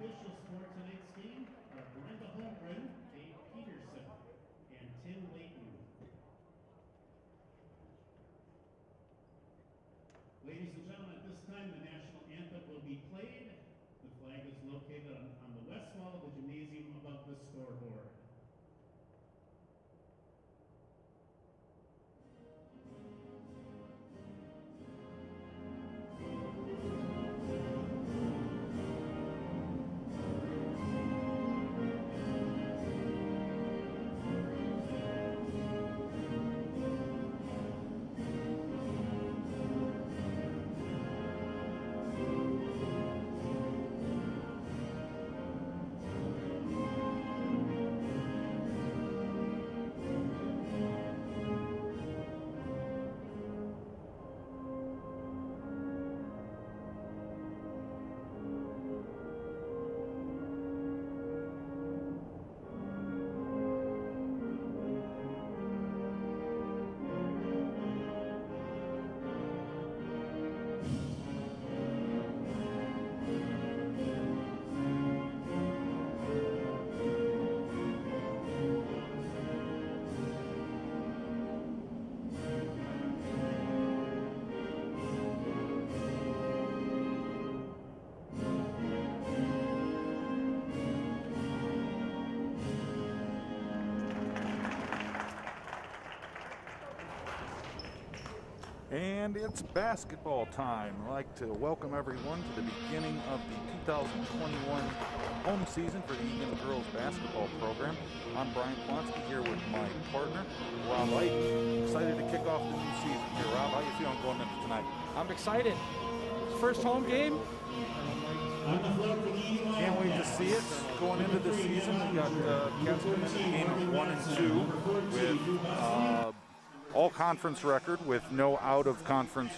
officials for tonight's game are Brenda Holmgren, Dave Peterson, and Tim Layton. Ladies and gentlemen, at this time the national anthem will be played. The flag is located on the west wall of the gymnasium above the scoreboard. And it's basketball time. I'd like to welcome everyone to the beginning of the 2021 home season for the Eagan girls basketball program. I'm Brian Plonsky here with my partner, Rob Light. Excited to kick off the new season here. Rob, how you feeling going into tonight? I'm excited. First home game. Can't wait to see it. Going into the season, we got Cats coming into the game of 1-2 with all-conference record with no out-of-conference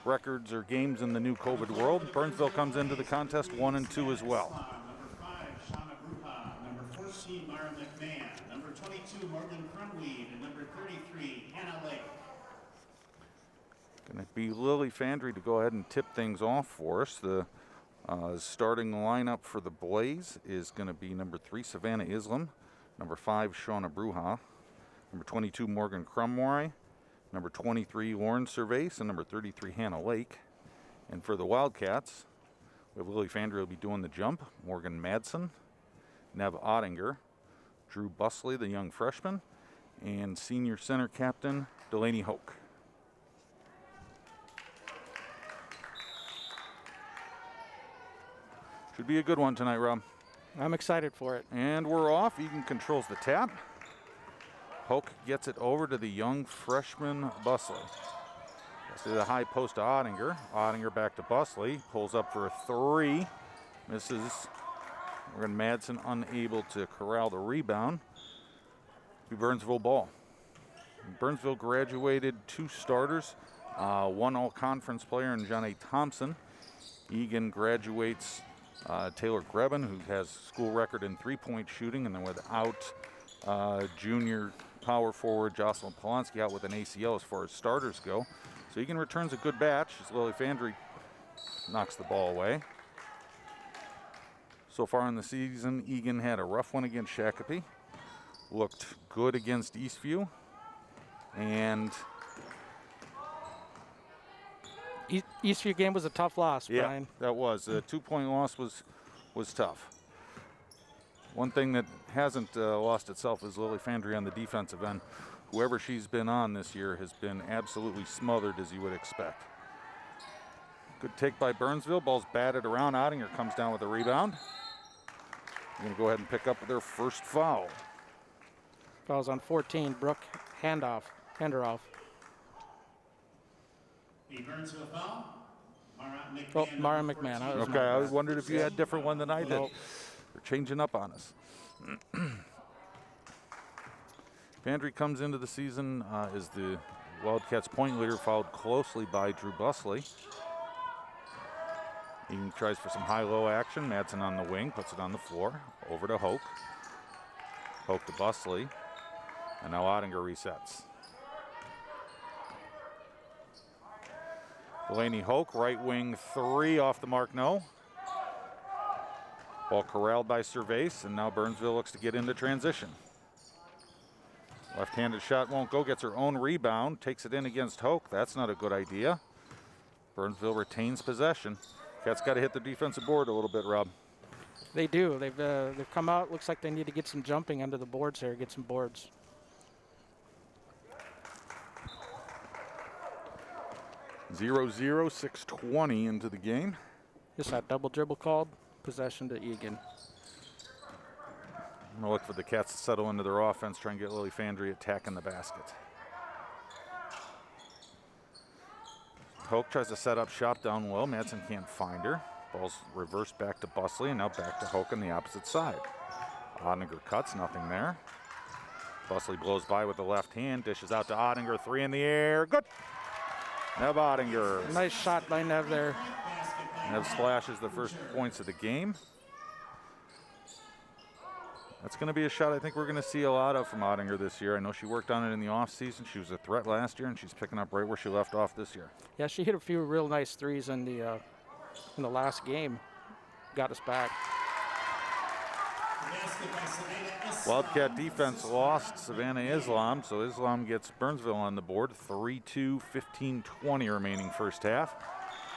records or games in the new COVID world. Burnsville comes into the contest 1-2 as well. Number 5, Shauna Bruja. Number 14, Mara McMahon. Number 22, Morgan Crumweed. And number 33, Hannah Lake. Going to be Lily Fandry to go ahead and tip things off for us. The starting lineup for the Blaze is going to be number 3, Savannah Islam. Number 5, Shauna Bruja. Number 22, Morgan Crumweed. Number 23, Lauren Cervase. And number 33, Hannah Lake. And for the Wildcats, we have Lily Fandry will be doing the jump. Morgan Madsen. Nev Ottinger. Drew Busley, the young freshman. And senior center captain, Delaney Hoke. Should be a good one tonight, Rob. I'm excited for it. And we're off. Eagan controls the tap. Hoke gets it over to the young freshman Busley. To the high post to Ottinger. Ottinger back to Busley. Pulls up for a 3. Misses. Morgan Madsen unable to corral the rebound. Be Burnsville ball. Burnsville graduated 2 starters. 1 all-conference player in Johnny Thompson. Eagan graduates Taylor Greben, who has school record in 3-point shooting, and then without junior power forward Jocelyn Polonsky out with an ACL as far as starters go. So Eagan returns a good batch as Lily Fandry knocks the ball away. So far in the season, Eagan had a rough one against Shakopee. Looked good against Eastview. And Eastview game was a tough loss, Brian. Yeah, that was. A 2-point loss was tough. One thing that hasn't lost itself is Lily Fandry on the defensive end. Whoever she's been on this year has been absolutely smothered, as you would expect. Good take by Burnsville. Ball's batted around. Ottinger comes down with a rebound. They're going to go ahead and pick up their first foul. Foul's on 14. Brooke, hand her off. The Burnsville foul. Mara McMahon. Oh, Mara McMahon. Okay, I wondered if you had a different one than I did. Nope. They're changing up on us. Fandry comes into the season as the Wildcats point leader, followed closely by Drew Busley. He tries for some high-low action. Madsen on the wing, puts it on the floor. Over to Hoke. Hoke to Busley. And now Ottinger resets. Delaney Hoke, right wing 3 off the mark, no. Ball corralled by Cervase, and now Burnsville looks to get into transition. Left-handed shot won't go, gets her own rebound, takes it in against Hoke. That's not a good idea. Burnsville retains possession. Cats got to hit the defensive board a little bit, Rob. They do. They've come out. Looks like they need to get some jumping under the boards here, get some boards. 0-0, 6:20 into the game. Just that double dribble called. Possession to Eagan. I'm gonna look for the Cats to settle into their offense, try and get Lily Fandry attacking the basket. Hoke tries to set up shop down low. Madsen can't find her. Ball's reversed back to Busley, and now back to Hoke on the opposite side. Ottinger cuts, nothing there. Busley blows by with the left hand, dishes out to Ottinger, 3 in the air, good! Nev Ottinger. Nice shot by Nev there. Nev splashes the first points of the game. That's going to be a shot I think we're going to see a lot of from Ottinger this year. I know she worked on it in the offseason. She was a threat last year, and she's picking up right where she left off this year. Yeah, she hit a few real nice threes in the last game. Got us back. Wildcat defense lost Savannah Islam, so Islam gets Burnsville on the board. 3-2, 15-20 remaining first half.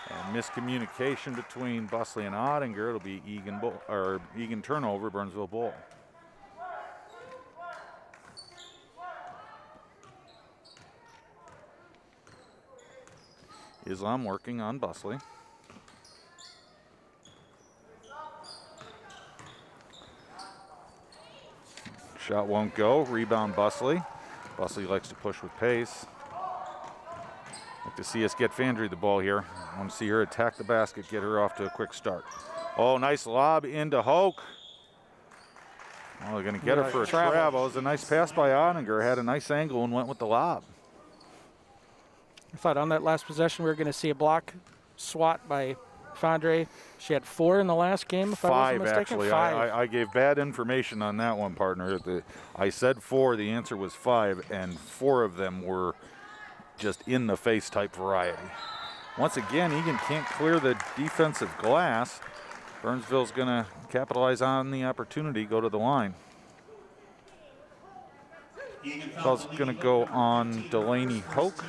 And miscommunication between Busley and Ottinger. It'll be Eagan turnover, Burnsville ball. Islam working on Busley. Shot won't go. Rebound Busley. Busley likes to push with pace. Like to see us get Fandry the ball here. I want to see her attack the basket, get her off to a quick start. Oh, nice lob into Hoke. Oh, they're going to get her for a travel. It was a nice pass by Ottinger. Had a nice angle and went with the lob. I thought on that last possession we were going to see a block swat by Fandry. She had 4 in the last game, if I wasn't mistaken. Actually. 5. I gave bad information on that one, partner. I said 4, the answer was 5, and 4 of them were just in-the-face type variety. Once again, Eagan can't clear the defensive glass. Burnsville's going to capitalize on the opportunity, go to the line. Foul's going to go on Delaney Hoke.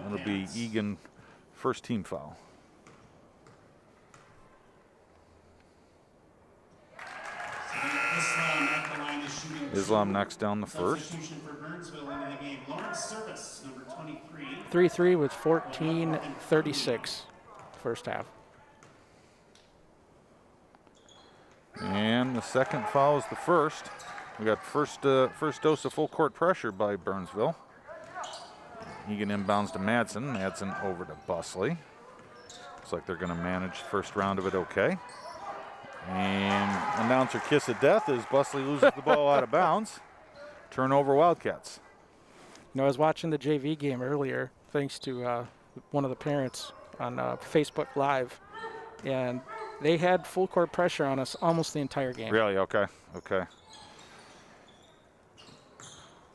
It'll be Eagan, first team foul. Islam knocks down the first. 3-3 with 14:36 first half. And the second foul is the first. We got first dose of full court pressure by Burnsville. Eagan inbounds to Madsen. Madsen over to Busley. Looks like they're going to manage the first round of it okay. And announcer kiss of death as Busley loses the ball out of bounds. Turnover Wildcats. You know, I was watching the JV game earlier, thanks to one of the parents on Facebook Live, and they had full court pressure on us almost the entire game. Really? Okay.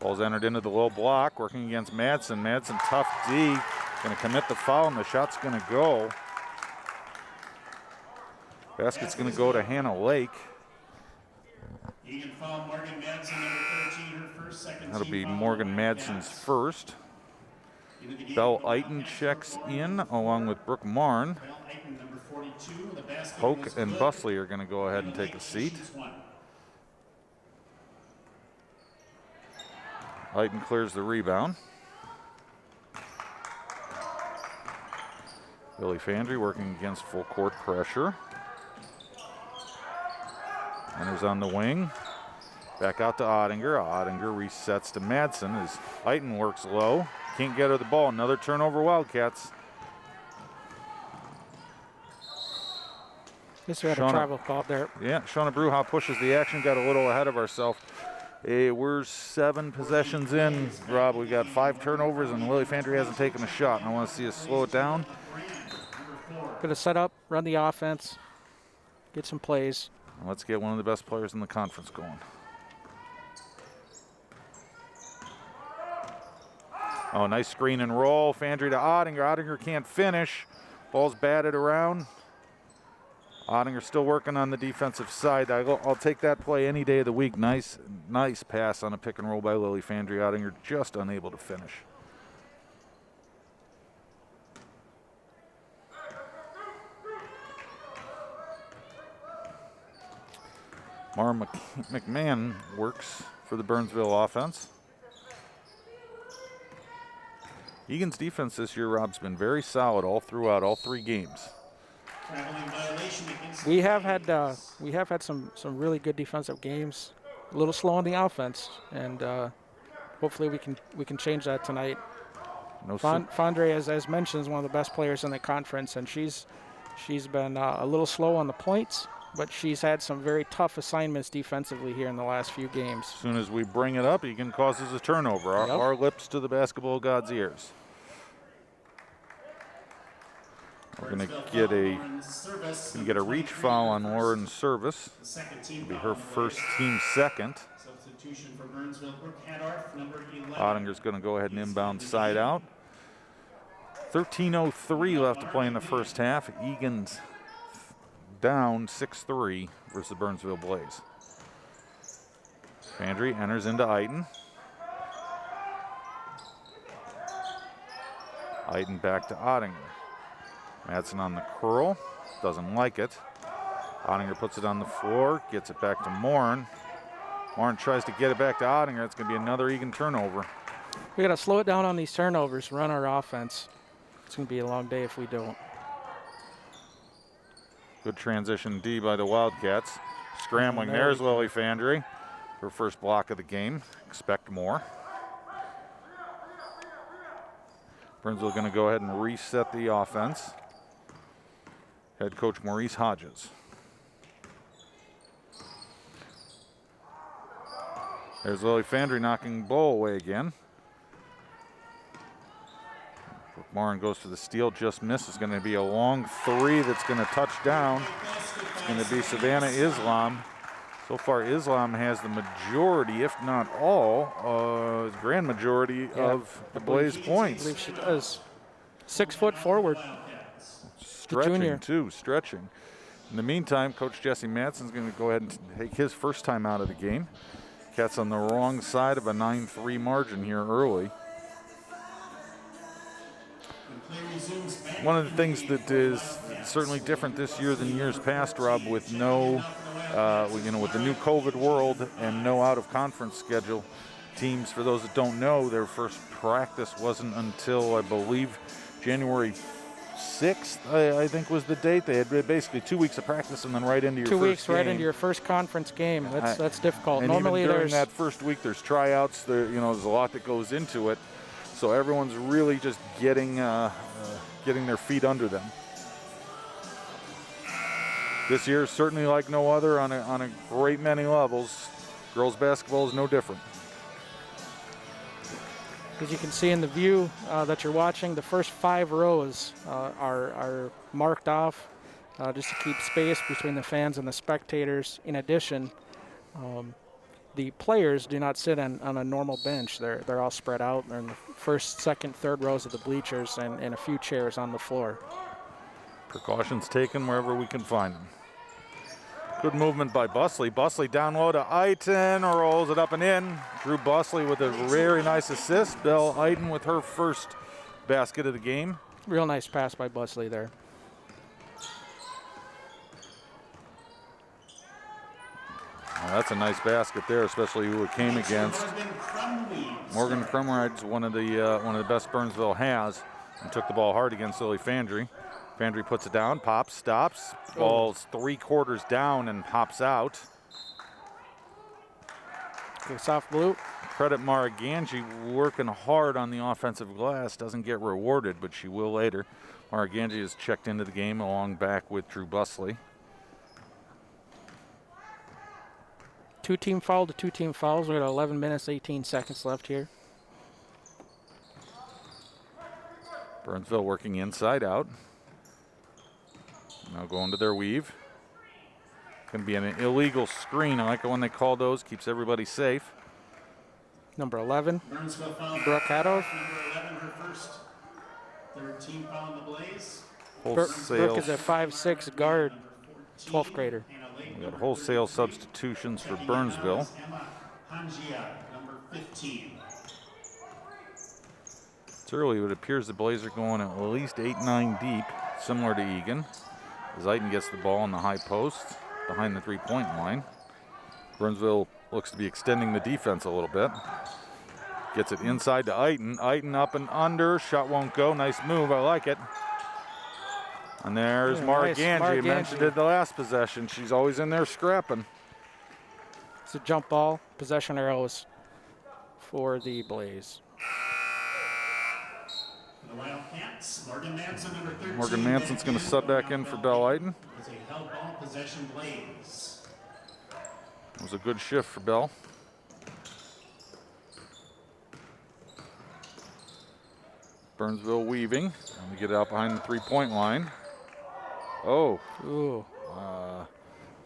Ball's entered into the low block, working against Madsen. Madsen, tough D, going to commit the foul, and the shot's going to go. Basket's going to go to Hannah Lake. That'll be Morgan Madsen's first. Belle Eiten checks in along with Brooke Marn. Hoke and Busley are going to go ahead and take a seat. Eiten clears the rebound. Lily Fandry working against full court pressure. Enters on the wing. Back out to Ottinger. Ottinger resets to Madsen as Eiten works low. Can't get her the ball. Another turnover Wildcats. Guess we had a travel call there. Yeah, Shauna Bruha pushes the action. Got a little ahead of ourselves. Hey, we're 7 possessions in, Rob. We got 5 turnovers, and Lily Fandry hasn't taken a shot. And I want to see us slow it down. Gonna set up, run the offense, get some plays. Let's get one of the best players in the conference going. Oh, nice screen and roll. Fandry to Ottinger. Ottinger can't finish. Ball's batted around. Ottinger still working on the defensive side. I'll take that play any day of the week. Nice pass on a pick and roll by Lily Fandry. Ottinger just unable to finish. Mara McMahon works for the Burnsville offense. Egan's defense this year, Rob's been very solid all throughout all 3 games. We have had some really good defensive games. A little slow on the offense, and hopefully we can change that tonight. Fandre, as mentioned, is one of the best players in the conference, and she's been a little slow on the points, but she's had some very tough assignments defensively here in the last few games. As soon as we bring it up, Egan causes a turnover. Our lips to the basketball god's ears. We're going to get a reach foul on Lauren's service. It'll be her first, team second. Substitution for Burnsville, Brooke Hadorf, number 11. Ottinger's going to go ahead and inbound side out. 13:03 left to play in the first half. Egan's down 6-3 versus the Burnsville Blaze. Fandry enters into Eagan. Eagan back to Ottinger. Madsen on the curl, doesn't like it. Ottinger puts it on the floor, gets it back to Morin. Morin tries to get it back to Ottinger. It's going to be another Egan turnover. We got to slow it down on these turnovers, run our offense. It's going to be a long day if we don't. Good transition D by the Wildcats. Scrambling, there's Lily Fandry. Her first block of the game. Expect more. Burnsville going to go ahead and reset the offense. Head coach Maurice Hodges. There's Lily Fandry knocking ball away again. Morin goes for the steal, just missed. It's going to be a long 3 that's going to touch down. It's going to be Savannah Islam. So far, Islam has the majority, if not all, grand majority of the Blaze points. I believe she does. 6 foot forward. Stretching too, stretching. In the meantime, Coach Jesse Madsen's going to go ahead and take his first time out of the game. Cats on the wrong side of a 9-3 margin here early. One of the things that is certainly different this year than years past, Rob, with no, with the new COVID world and no out-of-conference schedule, teams, for those that don't know, their first practice wasn't until, I believe, January 6th, I think was the date. They had basically 2 weeks of practice and then right into your first game. 2 weeks right into your first conference game. That's difficult. And normally even during that first week, there's tryouts. There's a lot that goes into it. So everyone's really just getting their feet under them. This year is certainly like no other on a great many levels. Girls basketball is no different. As you can see in the view that you're watching, the first 5 rows are marked off just to keep space between the fans and the spectators. In addition, the players do not sit on a normal bench. They're all spread out. They're in the first, second, third rows of the bleachers and a few chairs on the floor. Precautions taken wherever we can find them. Good movement by Busley. Busley down low to Eagan, rolls it up and in. Drew Busley with a very nice assist. Belle Eagan with her first basket of the game. Real nice pass by Busley there. Well, that's a nice basket there, especially who it came against. Morgan Crumride's one of the best Burnsville has, and took the ball hard against Lily Fandry. Fandry puts it down, pops, stops. Ball's 3/4 down and pops out. Okay, soft blue. Credit Mara Ganji working hard on the offensive glass. Doesn't get rewarded, but she will later. Mara Ganji has checked into the game along back with Drew Busley. 2-team foul to 2-team fouls. We got 11 minutes, 18 seconds left here. Burnsville working inside out. Now going to their weave. Going to be an illegal screen. I like it when they call those. Keeps everybody safe. Number 11, Brooke Hadorf. Number 11, her first. 13 foul in the Blaze. Brooke is a 5'6" guard. 12th grader. We got wholesale substitutions for Burnsville. Number 15. It's early, but it appears the Blaze are going at least 8-9 deep, similar to Eagan. Eagan gets the ball in the high post behind the three-point line. Burnsville looks to be extending the defense a little bit. Gets it inside to Eagan. Eagan up and under. Shot won't go. Nice move. I like it. And there's Mara Ganji. Mentioned it the last possession. She's always in there scrapping. It's a jump ball. Possession arrows for the Blaze. The Wildcats, Morgan Manson, number 13. Morgan Manson's going to sub back in for Belle Eagan. It's a held ball possession Blaze. It was a good shift for Belle. Burnsville weaving. And we get it out behind the three-point line. Oh. Ooh.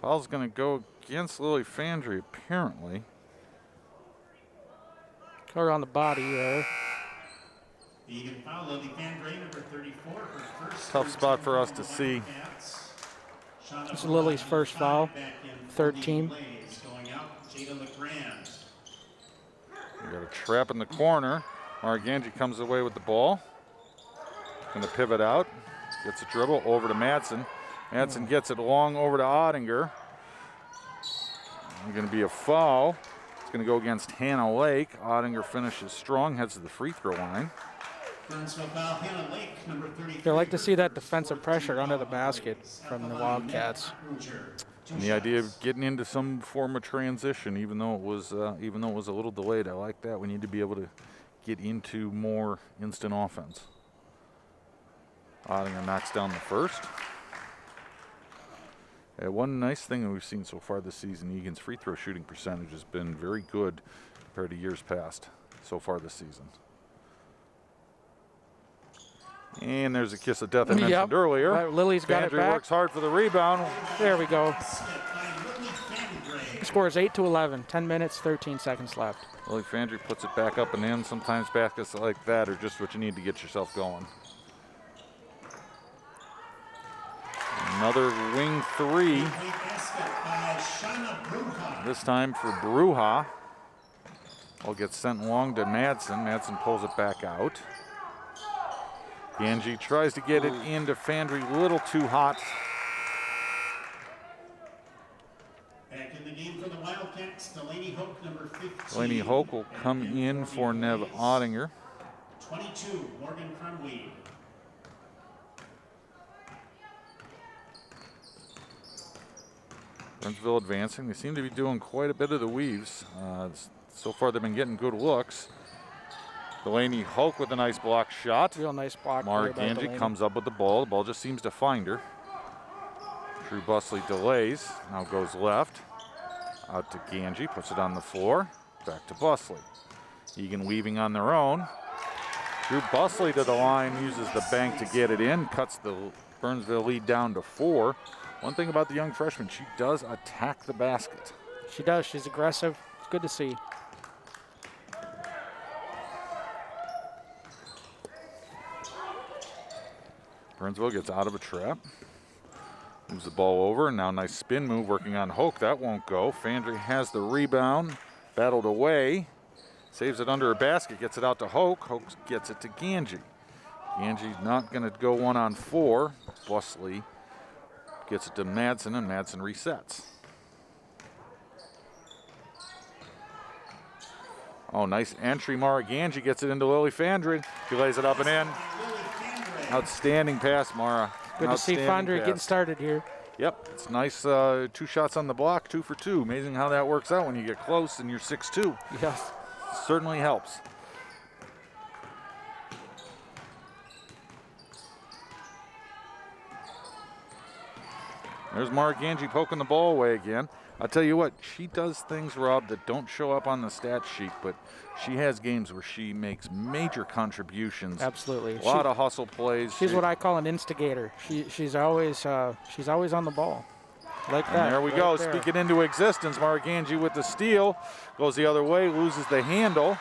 Foul's going to go against Lily Fandry, apparently. Color on the body there. Eagan foul, Lily Fandry, number 34. Her first Tough spot for us to see. This is Lily's first foul. Third team. Going out, Jada LeGrand. We got a trap in the corner. Marganji comes away with the ball. Going to pivot out. Gets a dribble over to Madsen. Madsen gets it long over to Ottinger. Going to be a foul. It's going to go against Hannah Lake. Ottinger finishes strong, heads to the free throw line. Burnsville foul, Hannah Lake, number 33. They like to see that defensive pressure under the basket from the Wildcats. And the idea of getting into some form of transition, even though it was a little delayed. I like that. We need to be able to get into more instant offense. Ottinger knocks down the first. One nice thing that we've seen so far this season, Eagan's free throw shooting percentage has been very good compared to years past so far this season. And there's a kiss of death I mentioned earlier. Right, Lily's got it back. Works hard for the rebound. There we go. The score is 8-11. 10 minutes, 13 seconds left. Lily Fandry puts it back up and in. Sometimes baskets like that are just what you need to get yourself going. Another wing three. This time for Bruja. Ball gets sent long to Madsen. Madsen pulls it back out. Ganji tries to get it into Fandry, a little too hot. Back in the game for the Wildcats, Delaney Hoke, number 15. Delaney Hoke will come in for Nev Ottinger. 22, Morgan Crumweed. Burnsville advancing. They seem to be doing quite a bit of the weaves. So far they've been getting good looks. Delaney Hoke with a nice block shot. Real nice block. Mara Ganji comes up with the ball. The ball just seems to find her. Drew Busley delays. Now goes left. Out to Ganji. Puts it on the floor. Back to Busley. Eagan weaving on their own. Drew Busley to the line. Uses the bank to get it in. Cuts the Burnsville lead down to 4. One thing about the young freshman, she does attack the basket. She does. She's aggressive. It's good to see. Burnsville gets out of a trap. Moves the ball over, and now nice spin move working on Hoke. That won't go. Fandry has the rebound. Battled away. Saves it under a basket. Gets it out to Hoke. Hoke gets it to Ganji. Ganji's not going to go 1-on-4. Busley gets it to Madsen, and Madsen resets. Oh, nice entry. Mara Ganji gets it into Lily Fandry. She lays it up and in. Outstanding pass, Mara. Good to see Fandry getting started here. Yep, it's nice. 2 shots on the block, 2 for 2. Amazing how that works out when you get close and you're 6'2". Yes. Certainly helps. There's Mara Ganji poking the ball away again. I'll tell you what, she does things, Rob, that don't show up on the stat sheet, but she has games where she makes major contributions. Absolutely. A lot of hustle plays. She's what I call an instigator. She's always on the ball. Like that. And there we go. Speaking into existence, Mara Ganji with the steal. Goes the other way, loses the handle.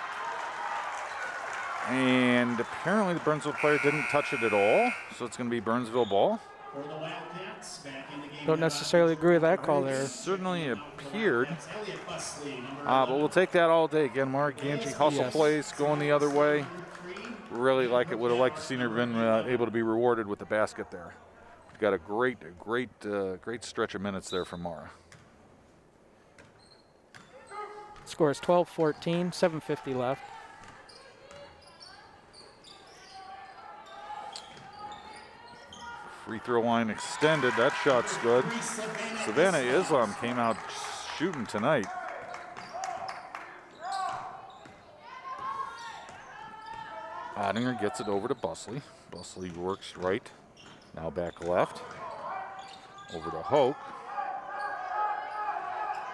And apparently the Burnsville player didn't touch it at all, so it's going to be Burnsville ball. For the Wildcats, back in the game. Don't necessarily agree with that call there. It certainly appeared. Elliott Busley, number But we'll take that all day. Again, Mark Ganji, hustle Yes. plays, going the other way. Really like it. Would have liked to see her been able to be rewarded with the basket there. Got a great stretch of minutes there from Mara. Score is 12-14, 7:50 left. Free throw line extended. That shot's good. Savannah Islam came out shooting tonight. Ottinger gets it over to Busley. Busley works right. Now back left. Over to Hoke.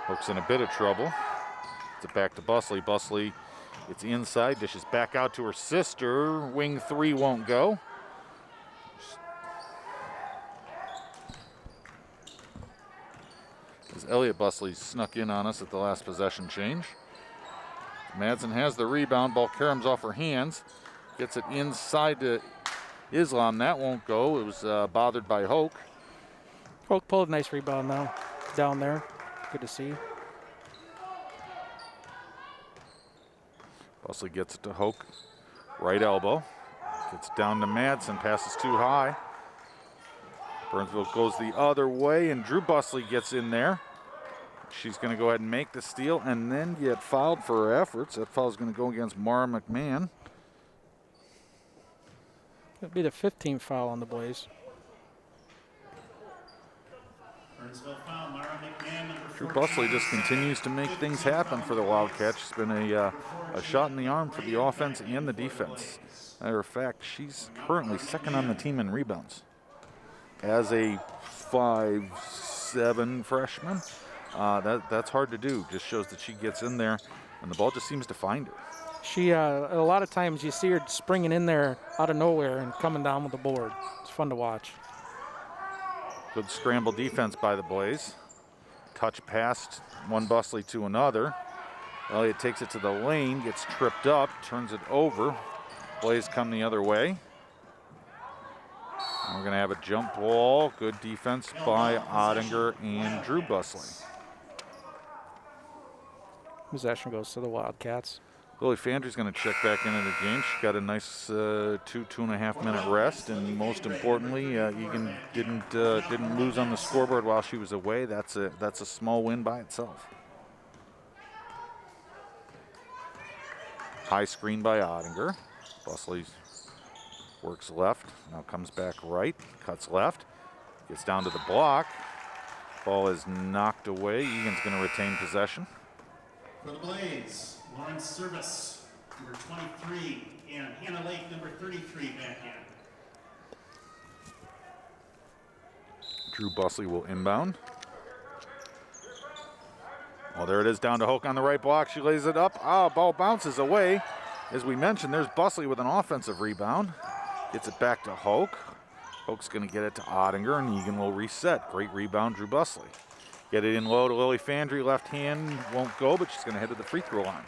Hoke's in a bit of trouble. It's it back to Busley. Busley, it's inside. Dishes back out to her sister. Wing three won't go. As Elliott Busley snuck in on us at the last possession change. Madsen has the rebound. Ball caroms off her hands. Gets it inside to Islam. That won't go. It was bothered by Hoke. Hoke pulled a nice rebound now down there. Good to see. Busley gets it to Hoke. Right elbow. Gets down to Madsen. Passes too high. Burnsville goes the other way, and Drew Busley gets in there. She's going to go ahead and make the steal and then get fouled for her efforts. That foul is going to go against Mara McMahon. It'll be the 15th foul on the Blaze. Burnsville foul, Mara McMahon, number Drew 14. Busley just continues to make things happen for the Wildcats. She's been a shot in the arm for the offense and the defense. Matter of fact, she's currently second on the team in rebounds. As a 5'7" freshman, that's hard to do. Just shows that she gets in there, and the ball just seems to find her. She, a lot of times you see her springing in there out of nowhere and coming down with the board. It's fun to watch. Good scramble defense by the Blaze. Touch past one Busley to another. Elliott takes it to the lane, gets tripped up, turns it over. Blaze come the other way. And we're going to have a jump ball. Good defense by Ottinger and Drew Busley. Possession goes to the Wildcats. Lily Fandry's going to check back into the game. She got a nice 2.5 minute rest, and most importantly, Eagan didn't lose on the scoreboard while she was away. That's a small win by itself. High screen by Ottinger. Busley works left, now comes back right, cuts left, gets down to the block. Ball is knocked away. Egan's going to retain possession. For the Blaze, Lawrence Service, number 23, and Hannah Lake, number 33, back in. Drew Busley will inbound. Oh, there it is, down to Hoke on the right block. She lays it up. Ball bounces away. As we mentioned, there's Busley with an offensive rebound. Gets it back to Hoke. Hoke's going to get it to Ottinger, and Eagan will reset. Great rebound, Drew Busley. Get it in low to Lily Fandry. Left hand won't go, but she's going to head to the free throw line.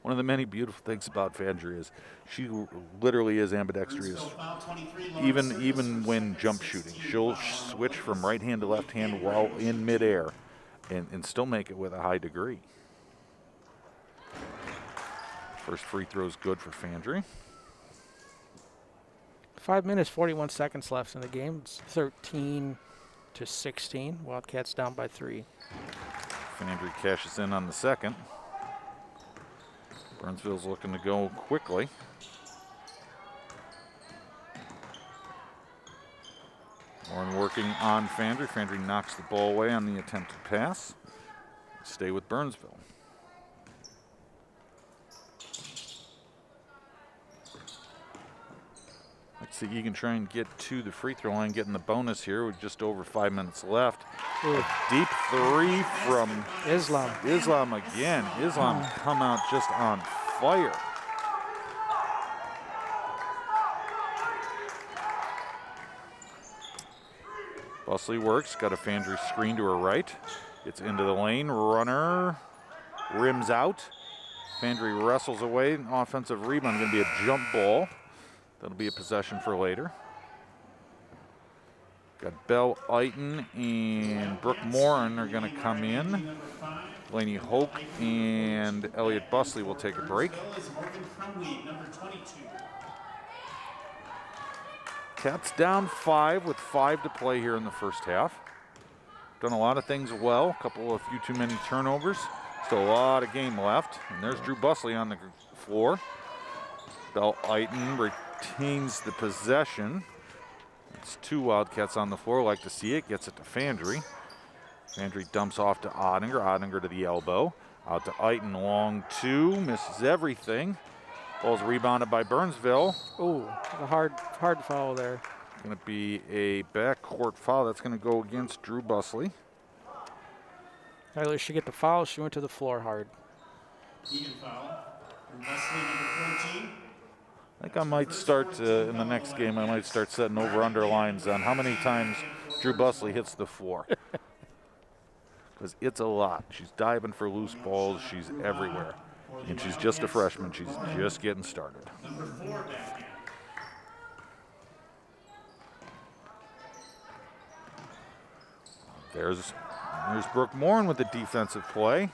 One of the many beautiful things about Fandry is she literally is ambidextrous. Even when jump shooting, she'll switch from right hand to left hand while in midair and still make it with a high degree. First free throw is good for Fandry. 5 minutes, 41 seconds left in the game. It's 13-16. Wildcats down by 3. Fandry cashes in on the second. Burnsville's looking to go quickly. Warren working on Fandry. Fandry knocks the ball away on the attempted pass. Stay with Burnsville. Let's see, Eagan try and get to the free throw line, getting the bonus here with just over 5 minutes left. Ooh. A deep three from Islam. Islam again. Islam come out just on fire. Busley works, got a Fandry screen to her right. Gets into the lane, runner, rims out. Fandry wrestles away, an offensive rebound, gonna be a jump ball. That'll be a possession for later. Got Belle Eaton and Brooke Morin are going to come in. Lainey Hoke and Elliot Busley will take a break. Cats down 5 with 5 to play here in the first half. Done a lot of things well, a few too many turnovers. Still a lot of game left. And there's Drew Busley on the floor. Belle Eaton retains the possession. It's 2 Wildcats on the floor, like to see it. Gets it to Fandry. Fandry dumps off to Ottinger. Ottinger to the elbow. Out to Eaton, long 2, misses everything. Ball's rebounded by Burnsville. Oh, a hard foul there. Going to be a backcourt foul. That's going to go against Drew Busley. Earlier she get the foul. She went to the floor hard. Eagan foul. Busley, number 14. I think I might start in the next game. I might start setting over/under lines on how many times Drew Busley hits the floor. Because it's a lot. She's diving for loose balls. She's everywhere. And she's just a freshman. She's just getting started. Number 4 backhand. There's Brooke Morin with the defensive play.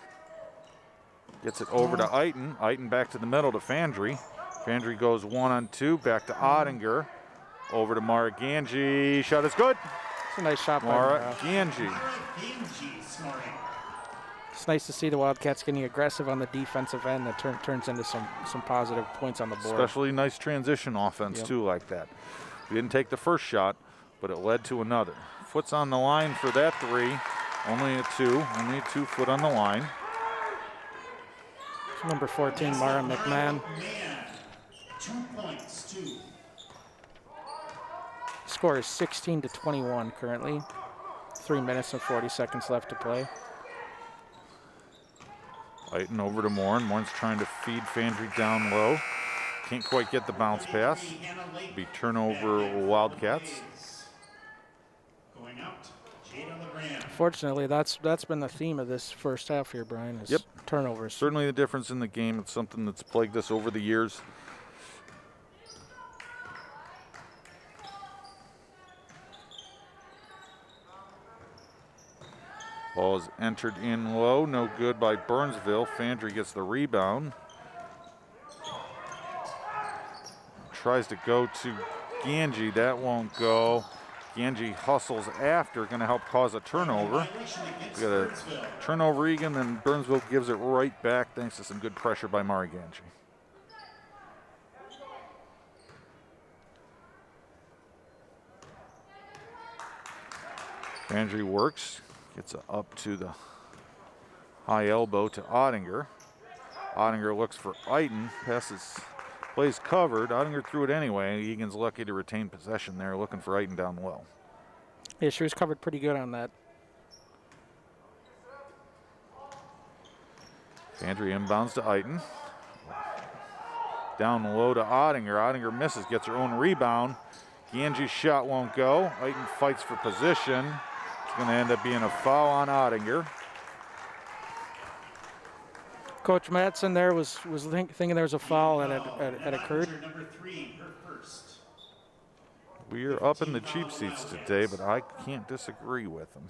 Gets it over to Eaton. Eaton back to the middle to Fandry. Fandry goes 1-on-2, back to Ottinger. Over to Mara Ganji. Shot is good. It's a nice shot by Mara Ganji. It's nice to see the Wildcats getting aggressive on the defensive end. That turns into some positive points on the board. Especially nice transition offense, too, like that. We didn't take the first shot, but it led to another. Foot's on the line for that 3. Only a 2. Only a 2-foot on the line. Number 14, Mara McMahon. 2 points, 2. Score is 16-21 currently. 3 minutes and 40 seconds left to play. Eaton over to Morin. Morin's trying to feed Fandry down low. Can't quite get the bounce pass. Be turnover Wildcats. Going out, Jada LeGrand. Fortunately, that's been the theme of this first half here, Brian, is turnovers. Certainly the difference in the game. It's something that's plagued us over the years. Ball is entered in low. No good by Burnsville. Fandry gets the rebound. Tries to go to Ganji. That won't go. Ganji hustles after. Going to help cause a turnover. We got a turnover Eagan, then Burnsville gives it right back thanks to some good pressure by Mari Ganji. Fandry works. Gets it up to the high elbow to Ottinger. Ottinger looks for Eaton. Passes, plays covered. Ottinger threw it anyway. Egan's lucky to retain possession there, looking for Eaton down low. Yeah, she was covered pretty good on that. Fandry inbounds to Eaton. Down low to Ottinger. Ottinger misses, gets her own rebound. Ganji's shot won't go. Eaton fights for position. It's going to end up being a foul on Ottinger. Coach Madsen there was thinking there was a foul that had occurred. Number 3, her first. We are up in the cheap seats today, but I can't disagree with them.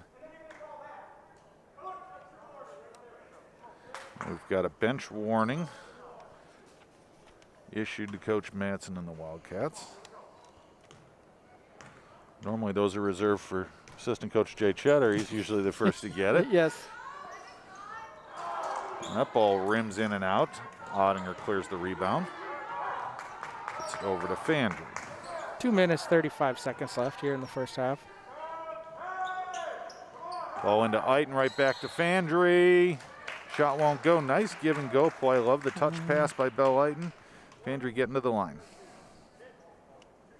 We've got a bench warning issued to Coach Madsen and the Wildcats. Normally those are reserved for assistant coach Jay Cheddar. He's usually the first to get it. Yes. And that ball rims in and out. Ottinger clears the rebound. Gets it over to Fandry. 2 minutes, 35 seconds left here in the first half. Ball into Eaton, right back to Fandry. Shot won't go. Nice give and go play. Love the touch pass by Belle Eaton. Fandry getting to the line.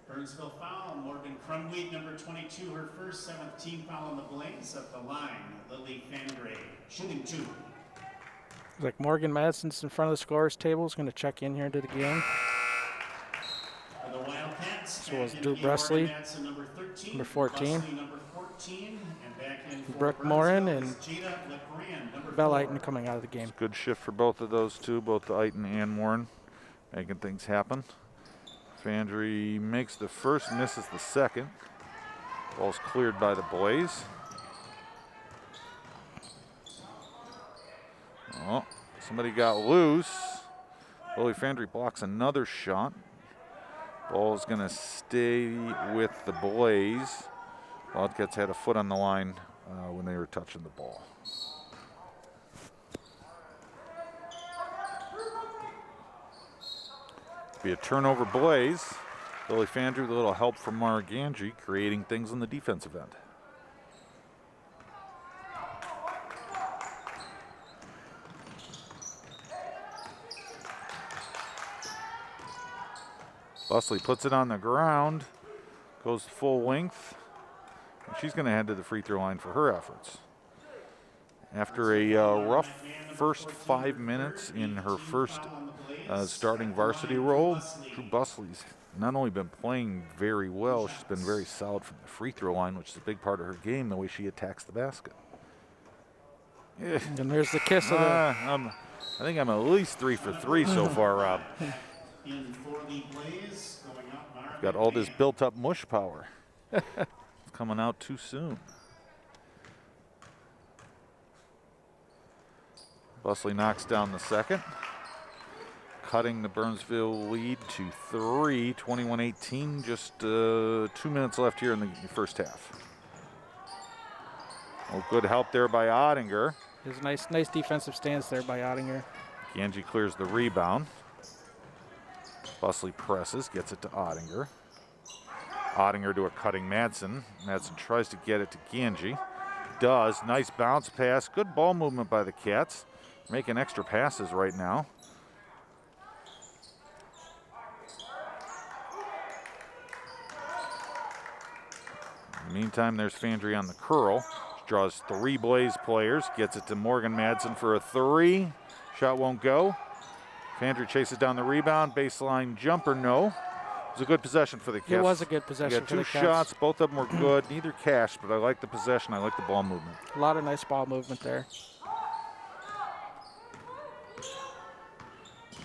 Burnsville foul, Morgan Crumweed, number 22, her first, 7th team foul on the Blaze. At the line, Lily Fandray, shooting 2. Like Morgan Madsen's in front of the scorer's table. Is going to check in here into the game. For the Wildcats, So was Drew Busley, Madsen, number 13, number 14. Busley, number 14, and back in for Brooke Morin and Jada LeGrand, number Belle 4. Eaton coming out of the game. Good shift for both of those two, both Eaton and Morin, making things happen. Fandry makes the first, misses the second. Ball's cleared by the Blaze. Oh, somebody got loose. Lily Fandry blocks another shot. Ball's going to stay with the Blaze. Wildcats had a foot on the line when they were touching the ball. Be a turnover Blaze. Lily Fandry with a little help from Mara Ganji, creating things in the defensive end. Bustley puts it on the ground, goes full length, and she's going to head to the free throw line for her efforts. After a rough first 5 minutes in her first starting varsity role, Drew Bustley's not only been playing very well, she's been very solid from the free throw line, which is a big part of her game, the way she attacks the basket. And there's the kiss of the... I think I'm at least 3 for 3 so far, Rob. Got all this built-up mush power. It's coming out too soon. Bustley knocks down the second, cutting the Burnsville lead to 3, 21-18. Just 2 minutes left here in the first half. Oh, good help there by Ottinger. There's a nice defensive stance there by Ottinger. Ganji clears the rebound. Bustley presses, gets it to Ottinger. Ottinger to a cutting Madsen. Madsen tries to get it to Ganji. Does. Nice bounce pass. Good ball movement by the Cats. Making extra passes right now. In the meantime, there's Fandry on the curl. She draws 3 Blaze players. Gets it to Morgan Madsen for a 3. Shot won't go. Fandry chases down the rebound. Baseline jumper, no. It was a good possession for the Cats. It was a good possession for the Cats. 2 shots, both of them were good. Neither cashed, but I like the possession. I like the ball movement. A lot of nice ball movement there.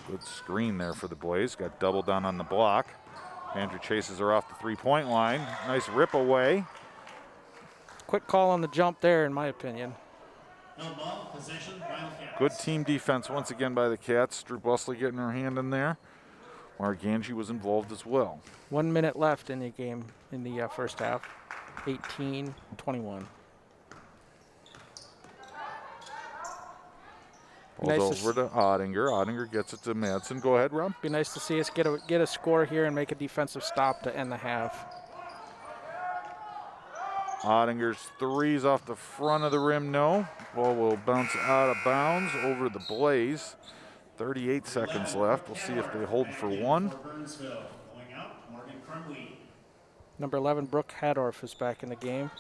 Good screen there for the Blaze. Got doubled down on the block. Fandry chases her off the 3-point line. Nice rip away. Quick call on the jump there, in my opinion. No ball, possession, Wildcats. Good team defense once again by the Cats. Drew Bustley getting her hand in there. Mara Ganji was involved as well. 1 minute left in the game in the first half. 18-21. Ball's over to Ottinger. Ottinger gets it to Madsen. Go ahead, Rob. Be nice to see us get a score here and make a defensive stop to end the half. Ottinger's 3's off the front of the rim, no. Ball will bounce out of bounds over the Blaze. 38 seconds left. We'll see if they hold for 1. Number 11, Brooke Hadorf, is back in the game.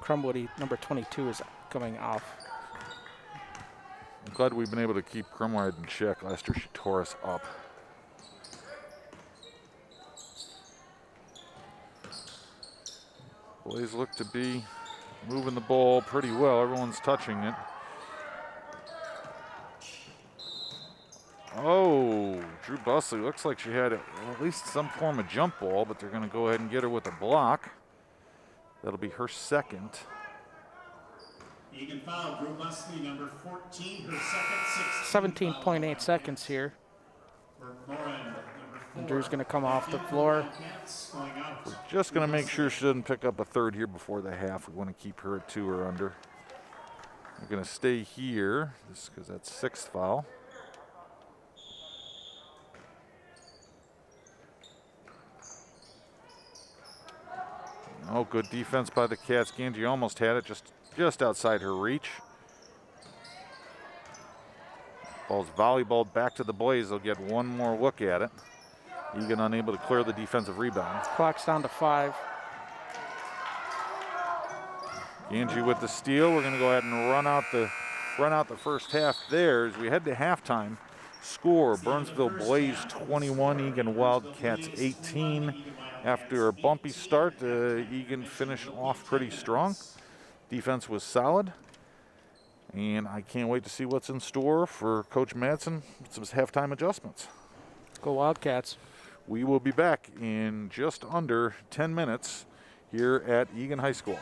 Crumwoody, number 22, is coming off. I'm glad we've been able to keep Crumwide in check. Last year she tore us up. Blaze look to be moving the ball pretty well. Everyone's touching it. Oh, Drew Bustley looks like she had at least some form of jump ball, but they're going to go ahead and get her with a block. That'll be her second. Eagan foul, Drew Bustley, number 14, her second, 17.8 seconds here. And Drew's going to come off the floor. We're just going to make sure she doesn't pick up a third here before the half. We want to keep her at 2 or under. We're going to stay here because that's 6th foul. Oh, good defense by the Cats. Ganji almost had it, just outside her reach. Ball's volleyballed back to the Blaze. They'll get one more look at it. Eagan unable to clear the defensive rebound. Clock's down to 5. Ganji with the steal. We're going to go ahead and run out the first half there as we head to halftime. Score: Burnsville Blaze 21, Eagan Wildcats 18. After a bumpy start, Eagan finished off pretty strong. Defense was solid, and I can't wait to see what's in store for Coach Madsen with some halftime adjustments. Go Wildcats. We will be back in just under 10 minutes here at Eagan High School.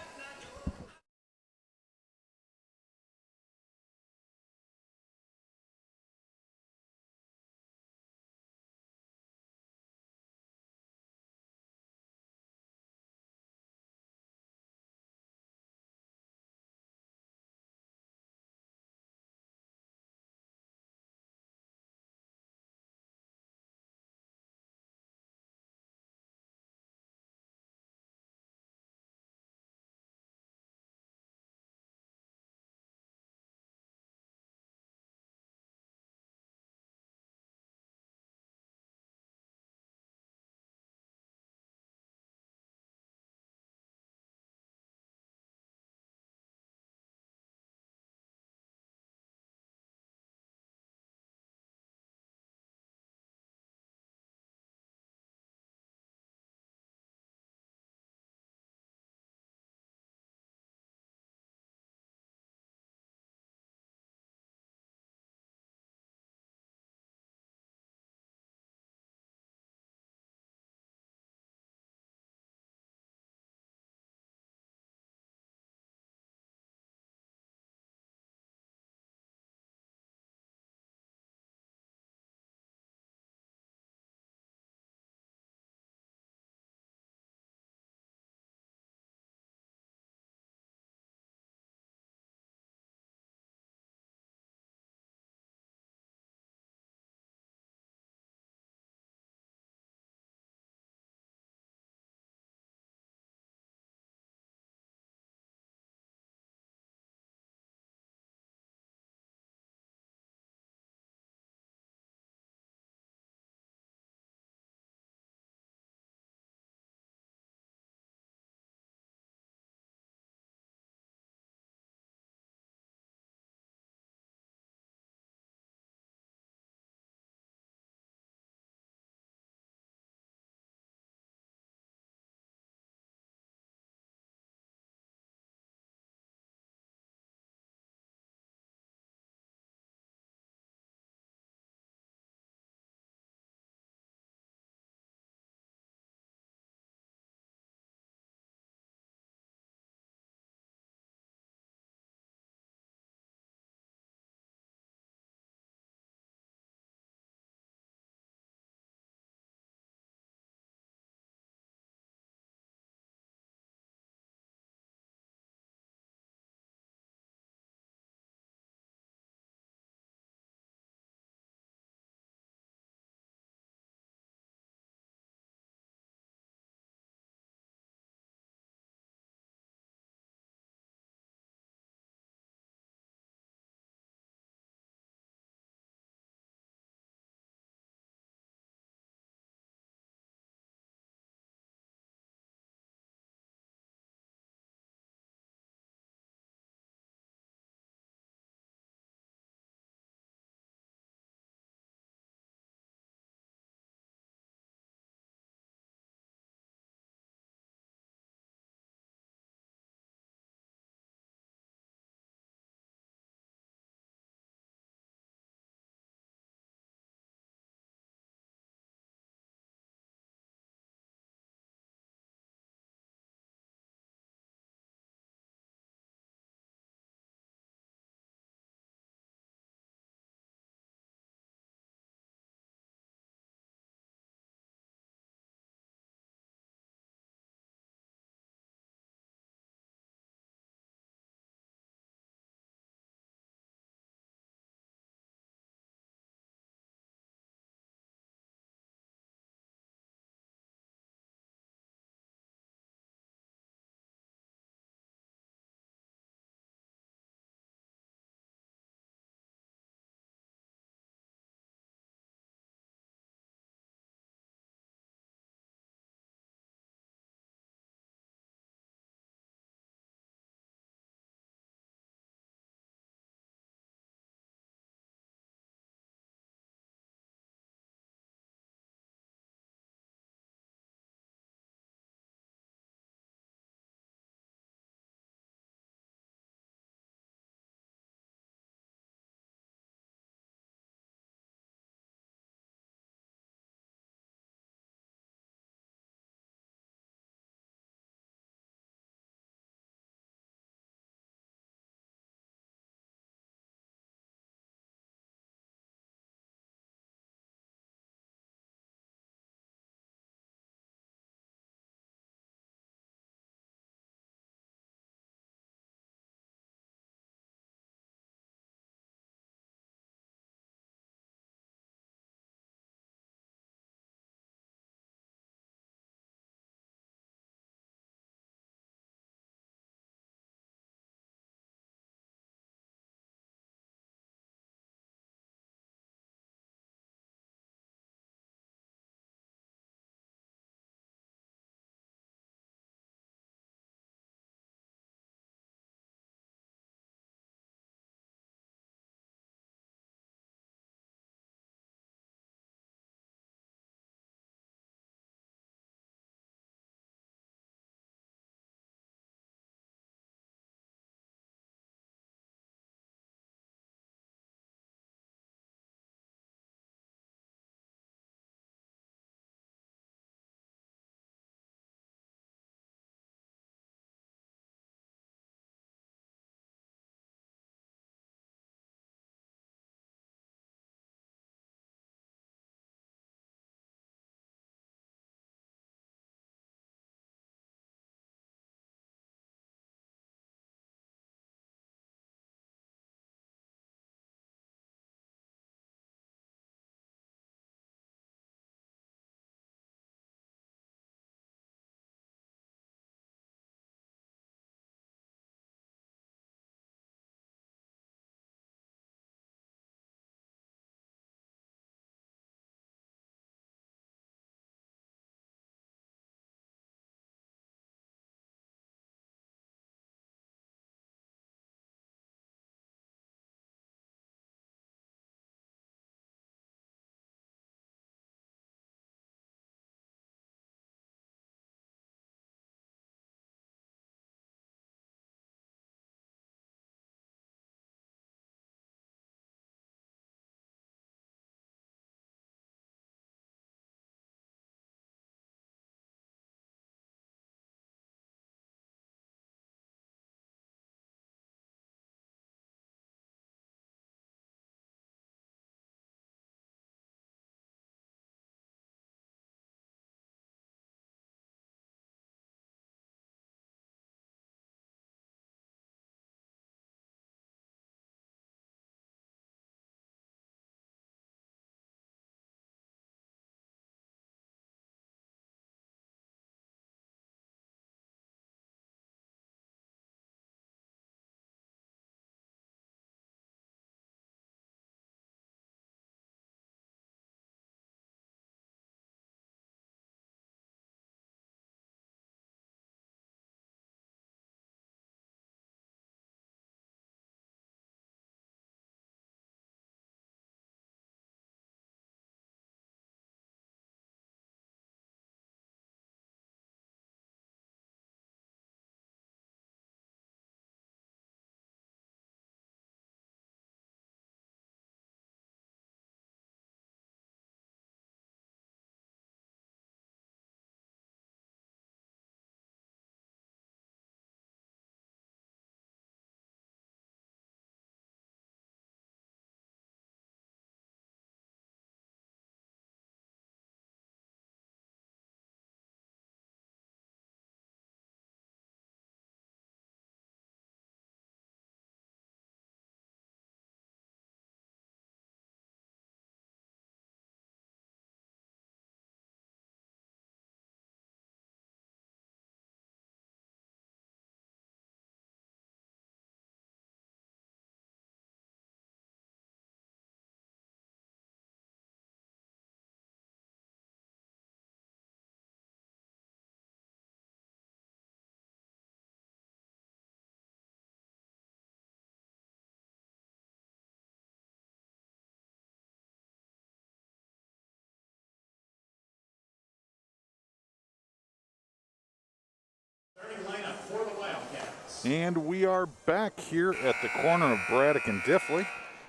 And we are back here at the corner of Braddock and Diffley.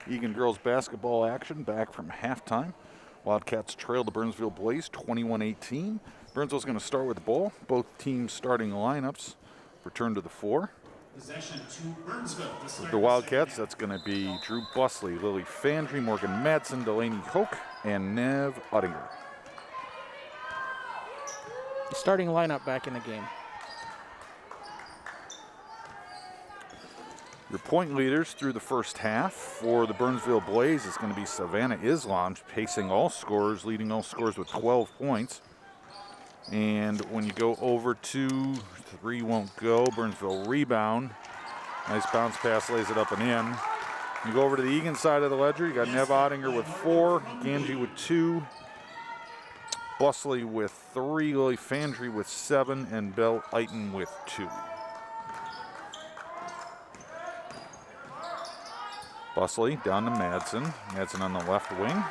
Eagan girls basketball action back from halftime. Wildcats trail the Burnsville Blaze 21-18. Burnsville's going to start with the ball. Both teams' starting lineups return to the floor. Possession to Burnsville. With the Wildcats, that's going to be Drew Busley, Lily Fandry, Morgan Madsen, Delaney Hoke, and Nev Uttinger. The starting lineup back in the game. Your point leaders through the first half for the Burnsville Blaze is going to be Savannah Islam, pacing all scorers, leading all scorers with 12 points. And when you go over to 3 won't go, Burnsville rebound. Nice bounce pass, lays it up and in. You go over to the Eagan side of the ledger, you got Nev Ottinger with 4, Ganji with 2, Busley with 3, Lily Fandry with 7, and Belle Eiten with 2. Busley down to Madsen. Madsen on the left wing.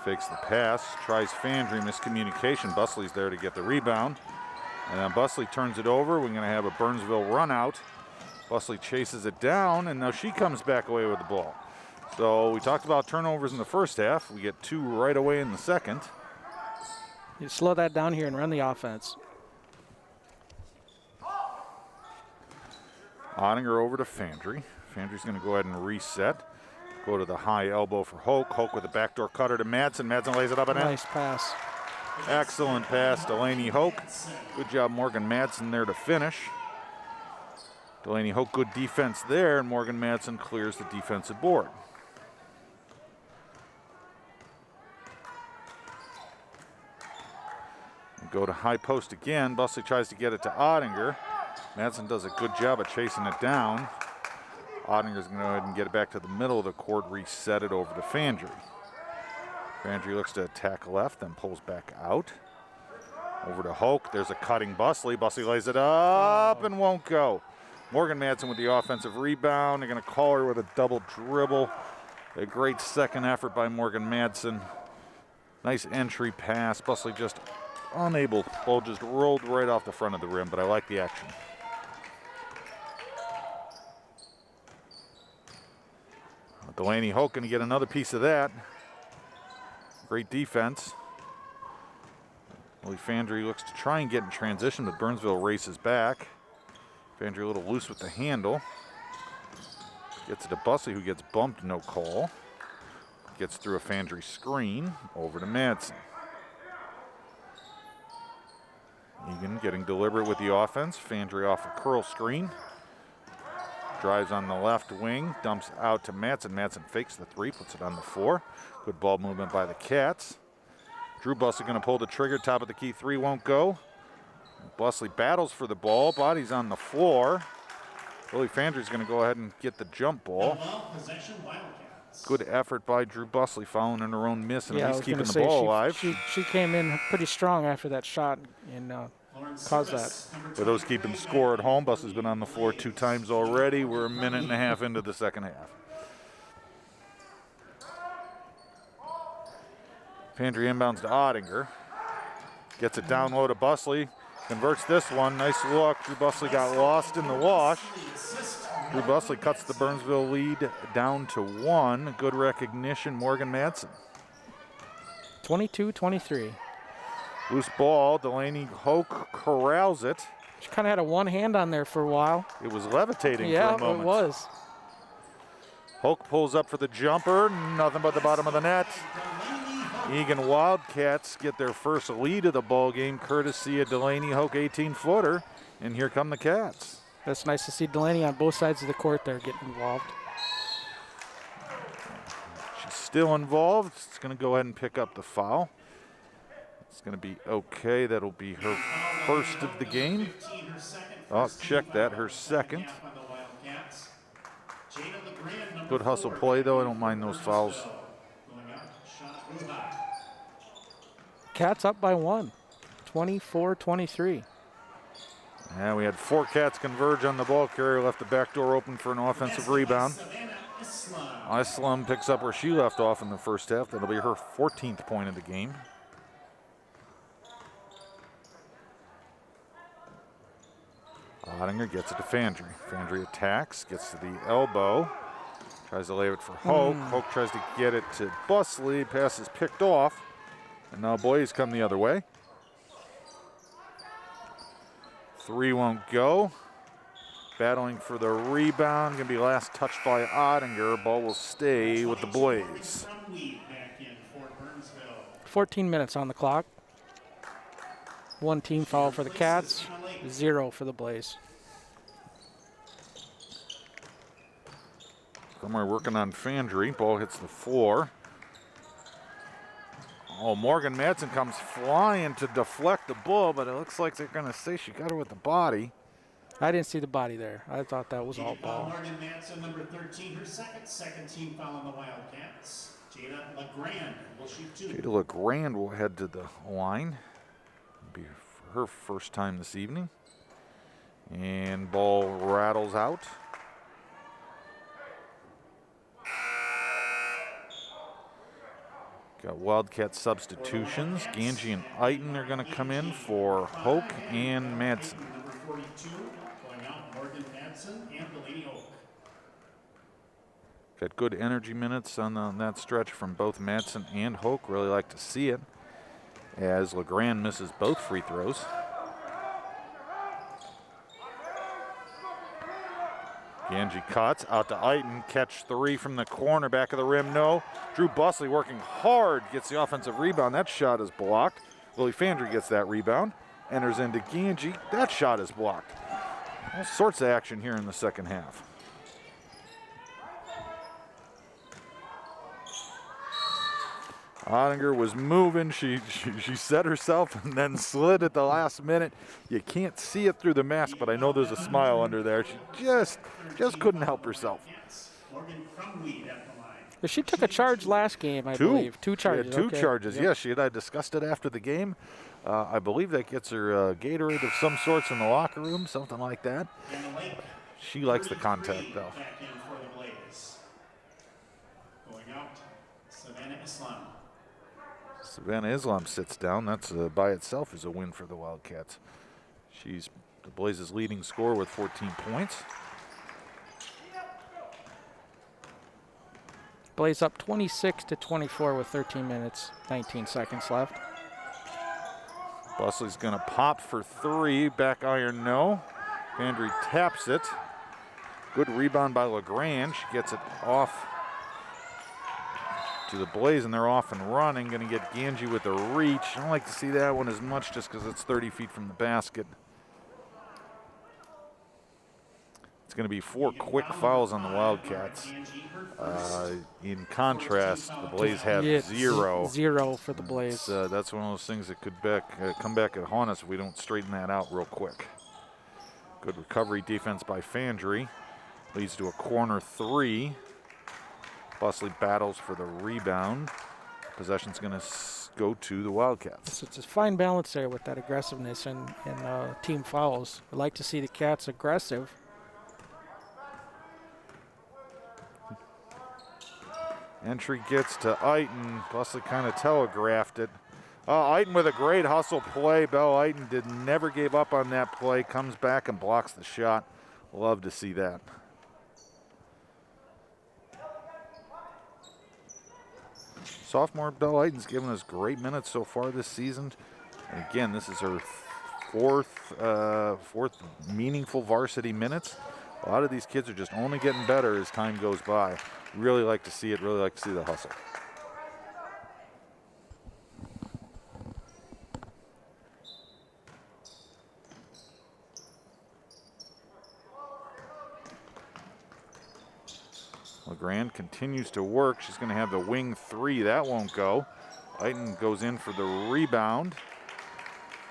Fakes the pass, tries Fandry, miscommunication. Busley's there to get the rebound. And then Busley turns it over. We're going to have a Burnsville run out. Busley chases it down, and now she comes back away with the ball. So we talked about turnovers in the first half. We get 2 right away in the second. You slow that down here and run the offense. Ottinger over to Fandry. Fandry's going to go ahead and reset. Go to the high elbow for Hoke. Hoke with a backdoor cutter to Madsen. Madsen lays it up and in. Nice pass. Excellent pass, Delaney Hoke. Good job, Morgan Madsen there to finish. Delaney Hoke, good defense there, and Morgan Madsen clears the defensive board. And go to high post again. Busley tries to get it to Ottinger. Madsen does a good job of chasing it down. Ottinger's going to go ahead and get it back to the middle of the court, reset it over to Fandry. Fandry looks to attack left, then pulls back out. Over to Hoke. There's a cutting Busley. Busley lays it up and won't go. Morgan Madsen with the offensive rebound. They're going to call her with a double dribble. A great second effort by Morgan Madsen. Nice entry pass. Busley just unable. Ball just rolled right off the front of the rim, but I like the action. Delaney Hoke going to get another piece of that. Great defense. Lily Fandry looks to try and get in transition, but Burnsville races back. Fandry a little loose with the handle. Gets it to Bussey, who gets bumped, no call. Gets through a Fandry screen, over to Madsen. Eagan getting deliberate with the offense. Fandry off a curl screen. Drives on the left wing, dumps out to Madsen. Madsen fakes the 3, puts it on the floor. Good ball movement by the Cats. Drew Busley going to pull the trigger, top of the key 3 won't go. Busley battles for the ball, body's on the floor. Lily Fandry's going to go ahead and get the jump ball. Good effort by Drew Busley, following in her own miss and at least keeping the ball alive. She came in pretty strong after that shot and caused that. For those keeping score at home, Busley's been on the floor 2 times already. We're a minute and a half into the second half. Fandry inbounds to Ottinger. Gets it down low to Busley. Converts this one. Nice look. Drew Busley got lost in the wash. Drew Busley cuts the Burnsville lead down to 1. Good recognition, Morgan Madsen. 22-23. Loose ball. Delaney Hoke corrals it. She kind of had a one hand on there for a while. It was levitating for a moment. Yeah, it was. Hoke pulls up for the jumper. Nothing but the bottom of the net. Eagan Wildcats get their first lead of the ball game, courtesy of Delaney Hoke 18-footer. And here come the Cats. That's nice to see Delaney on both sides of the court there getting involved. She's still involved. It's going to go ahead and pick up the foul. It's going to be okay. That'll be her first of the game. Oh, check that, her second. Good hustle play, though. I don't mind those fouls. Cats up by 1, 24-23. Yeah, we had 4 Cats converge on the ball carrier, left the back door open for an offensive rebound. Islam picks up where she left off in the first half. That'll be her 14th point of the game. Ottinger gets it to Fandry. Fandry attacks, gets to the elbow, tries to lay it for Hoke. Hoke tries to get it to Busley. Pass is picked off, and now Blaze come the other way. 3 won't go. Battling for the rebound, gonna be last touched by Ottinger. Ball will stay with the Blaze. 14 minutes on the clock. 1 team foul for the Cats, 0 for the Blaze. Somewhere working on Fandry. Ball hits the floor. Oh, Morgan Madsen comes flying to deflect the ball, but it looks like they're going to say she got her with the body. I didn't see the body there. I thought that was all ball. Morgan Madsen, number 13, her second team foul on the Wildcats. Jada LeGrand will shoot 2. Jada LeGrand will head to the line. Be her first time this evening. And ball rattles out. Got Wildcat substitutions. Ganji and Eiton are going to come in for Hoke and Madsen. Number 42, going out, Morgan Madsen and Delaney Hoke. Got good energy minutes on that stretch from both Madsen and Hoke. Really like to see it as LeGrand misses both free throws. Ganji cuts out to Eiton, catch 3 from the corner, back of the rim, no. Drew Busley working hard, gets the offensive rebound. That shot is blocked. Willie Fandry gets that rebound, enters into Ganji. That shot is blocked. All sorts of action here in the second half. Ottinger was moving. She set herself and then slid at the last minute. You can't see it through the mask, but I know there's a smile under there. She just couldn't help herself. She took a charge last game, I believe. 2 charges. She had 2 charges. Yep. Yes, she and I discussed it after the game. I believe that gets her Gatorade of some sorts in the locker room, something like that. She likes the contact, though. Going out, Savannah Islam. Savannah Islam sits down. That's by itself is a win for the Wildcats. She's the Blaze's leading scorer with 14 points. Blaze up 26-24 with 13 minutes, 19 seconds left. Busley's going to pop for 3. Back iron, no. Fandry taps it. Good rebound by LeGrand. She gets it off to the Blaze, and they're off and running. Going to get Ganji with a reach. I don't like to see that one as much just because it's 30 feet from the basket. It's going to be 4 quick fouls on the Wildcats. In contrast, the Blaze have 0. 0 for the Blaze. That's one of those things that could come back and haunt us if we don't straighten that out real quick. Good recovery defense by Fandry. Leads to a corner 3. Busley battles for the rebound. Possession's going to go to the Wildcats. So it's a fine balance there with that aggressiveness and team fouls. I like to see the Cats aggressive. Entry gets to Eiton. Busley kind of telegraphed it. Eiton with a great hustle play. Belle Eiton never gave up on that play. Comes back and blocks the shot. Love to see that. Sophomore Belle Eiton's given us great minutes so far this season. And again, this is her fourth meaningful varsity minutes. A lot of these kids are just only getting better as time goes by. Really like to see it, really like to see the hustle. LeGrand continues to work. She's going to have the wing 3. That won't go. Eiton goes in for the rebound.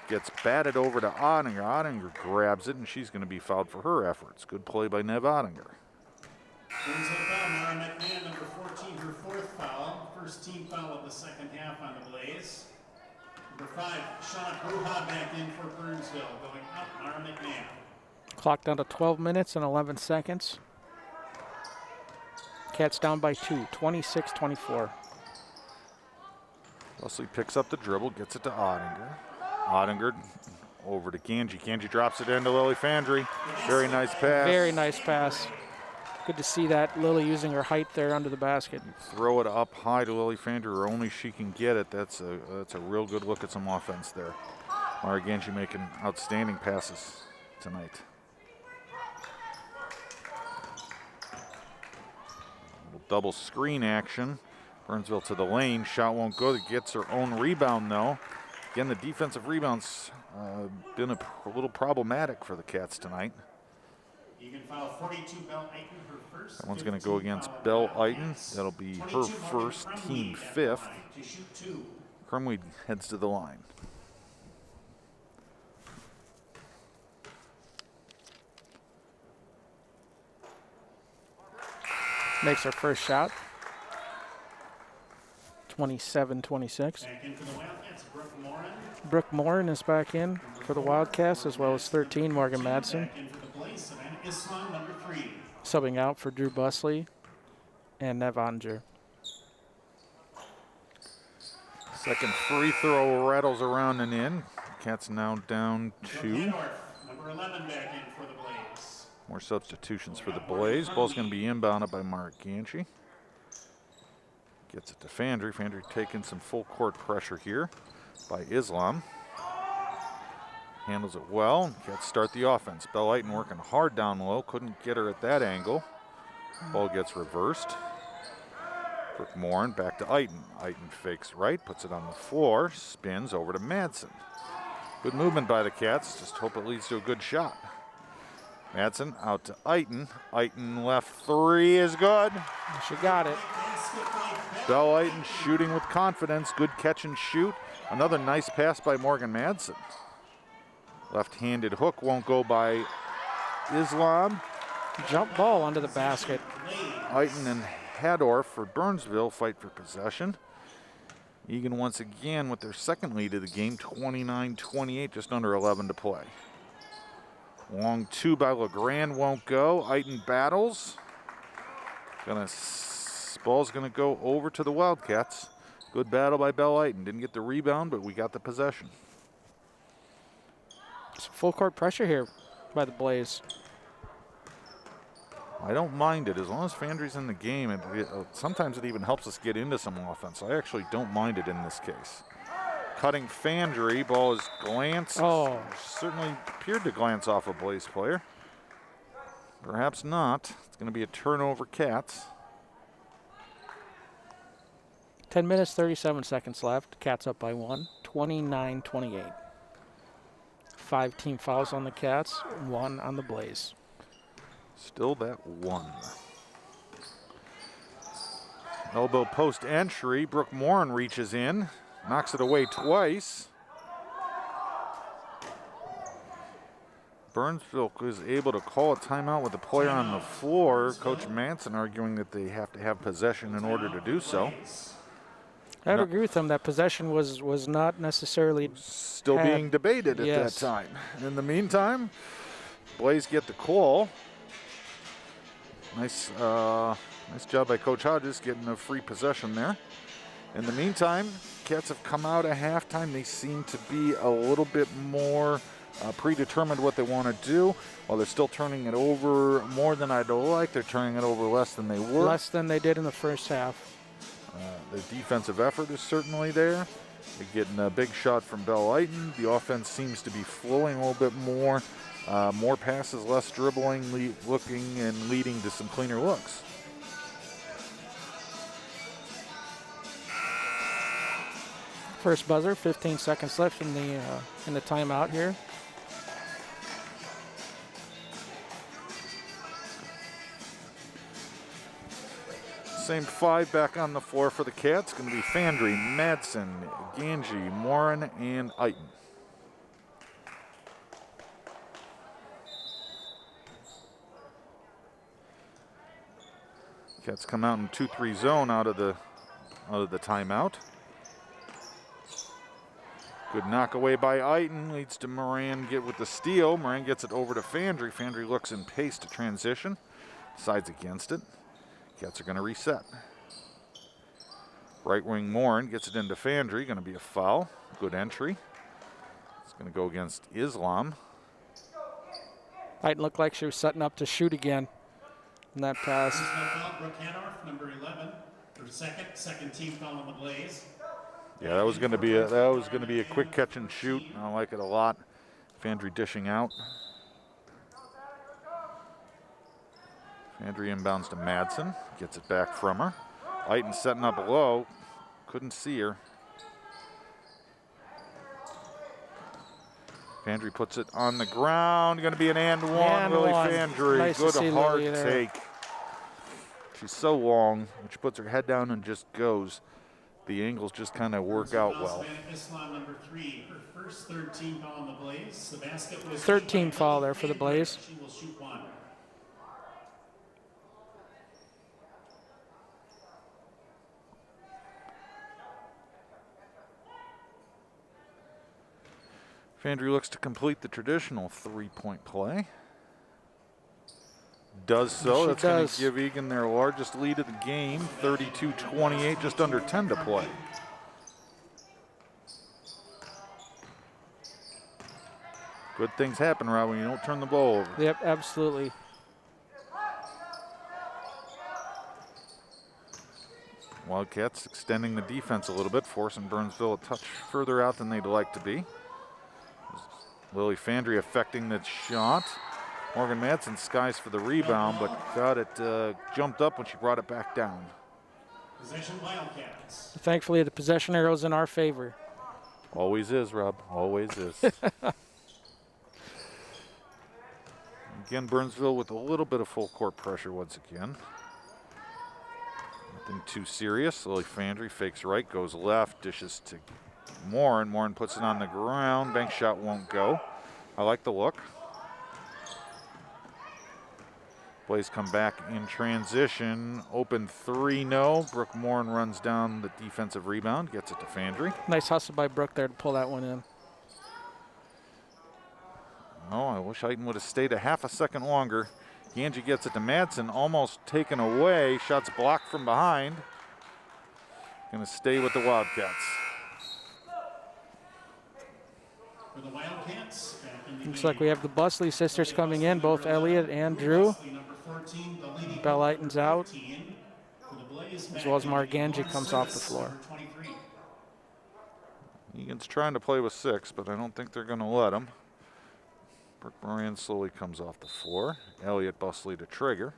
Gets batted over to Ottinger. Ottinger grabs it, and she's going to be fouled for her efforts. Good play by Nev Ottinger. Burnsville foul, Mara McMahon, number 14, her 4th foul. First team foul of the second half on the Blaze. Number 5, Shauna Bruja back in for Burnsville. Going up, Mara McMahon. Clock down to 12 minutes and 11 seconds. Cats down by 2, 26-24. Busley picks up the dribble, gets it to Ottinger. Ottinger over to Ganji. Ganji drops it into Lily Fandry. Very nice pass. Very nice pass. Good to see that. Lily using her height there under the basket. You throw it up high to Lily Fandry where only she can get it. That's a real good look at some offense there. Mara Ganji making outstanding passes tonight. Little double screen action. Burnsville to the lane. Shot won't go. Gets her own rebound though. Again, the defensive rebounds been a little problematic for the Cats tonight. Eagan foul 42, Belle Eiten, her first. That one's going to go against Belle Eiten. That'll be her first, team fifth. Crumweed heads to the line. Makes her first shot. 27-26. Brooke Morin is back in for the Wildcats, as well as 13, Morgan Madsen. Subbing out for Drew Busley and Nev Onger. Second free throw rattles around and in. Cats now down 2. More substitutions for the Blaze. Ball's going to be inbounded by Mark Ganchi. Gets it to Fandry. Fandry taking some full court pressure here by Islam. Handles it well. Cats start the offense. Belle Eiten working hard down low. Couldn't get her at that angle. Ball gets reversed. Brooke Morin back to Eiten. Eiten fakes right, puts it on the floor, spins over to Madsen. Good movement by the Cats. Just hope it leads to a good shot. Madsen out to Eiten. Eiten left three is good. She got it. Belle Eiten shooting with confidence. Good catch and shoot. Another nice pass by Morgan Madsen. Left-handed hook won't go by Islam. Jump ball under the basket. Eiten and Hadorf for Burnsville fight for possession. Eagan once again with their second lead of the game, 29-28, just under 11 to play. Long two by LeGrand won't go. Eiten battles. Ball's gonna go over to the Wildcats. Good battle by Belle Eiten. Didn't get the rebound, but we got the possession. Some full court pressure here by the Blaze. I don't mind it as long as Fandry's in the game. Sometimes it even helps us get into some offense. I actually don't mind it in this case. Cutting Fandry, ball is glanced. Oh. Certainly appeared to glance off a Blaze player. Perhaps not. It's going to be a turnover, Cats. 10 minutes, 37 seconds left. Cats up by 1, 29-28. 5 team fouls on the Cats, 1 on the Blaze. Still that 1. Elbow post entry. Brooke Morin reaches in, knocks it away twice. Burnsville is able to call a timeout with the player on the floor. Coach Manson arguing that they have to have possession in order to do so. I would agree with him that possession was not necessarily still being debated at that time. In the meantime, Blaze get the call. Nice job by Coach Hodges getting a free possession there. In the meantime, Cats have come out at halftime. They seem to be a little bit more predetermined what they want to do. While they're still turning it over more than I'd like, they're turning it over less than they were. Less than they did in the first half. The defensive effort is certainly there. They're getting a big shot from Belle Eiten. The offense seems to be flowing a little bit more. More passes, less dribbling, looking and leading to some cleaner looks. First buzzer, 15 seconds left in the timeout here. Same 5 back on the floor for the Cats. Going to be Fandry, Madsen, Ganji, Morin, and Eiten. Cats come out in 2-3 zone out of the timeout. Good knock away by Eiten, leads to Moran get with the steal. Moran gets it over to Fandry. Fandry looks in pace to transition, decides against it. Cats are going to reset. Right wing Morin gets it into Fandry, going to be a foul. Good entry. Going to go against Islam. Might look like she was setting up to shoot again in that pass. Brooke Hanorf, number 11, her second team foul on the Blaze. Yeah, that was going to be a quick catch and shoot. I like it a lot. Fandry dishing out. Fandry inbounds to Madsen, gets it back from her. Lighton setting up low, couldn't see her. Fandry puts it on the ground, going to be an and one, Lily Fandry. Nice Good hard Lily take. She's so long, when she puts her head down and just goes, the angles just kind of work out well. Islam, number 3, her first third team foul on the Blaze. The basket was third team foul there for the Blaze. She will shoot one. Fandry looks to complete the traditional three-point play. Does so. That's going to give Eagan their largest lead of the game, 32-28, just under 10 to play. Good things happen, Rob, when you don't turn the ball over. Yep, absolutely. Wildcats extending the defense a little bit, forcing Burnsville a touch further out than they'd like to be. Lily Fandry affecting the shot. Morgan Madsen skies for the rebound, but got it jumped up when she brought it back down. Possession Wildcats. Thankfully, the possession arrow's in our favor. Always is, Rob. Always is. Again, Burnsville with a little bit of full court pressure once again. Nothing too serious. Lily Fandry fakes right, goes left, dishes to Morin. Morin puts it on the ground. Bank shot won't go. I like the look. Blaze come back in transition. Open three, no. Brooke Morin runs down the defensive rebound, gets it to Fandry. Nice hustle by Brooke there to pull that one in. Oh, I wish Heighton would have stayed a half a second longer. Ganji gets it to Madsen, almost taken away. Shots blocked from behind. Gonna stay with the Wildcats. For the Wildcats, looks like we have the Busley sisters coming in, both Elliott and Drew. Belle Heighton's out, as well as Marganji comes off the floor. Egan's trying to play with 6, but I don't think they're gonna let him. Brooke Moran slowly comes off the floor. Elliott Busley to trigger.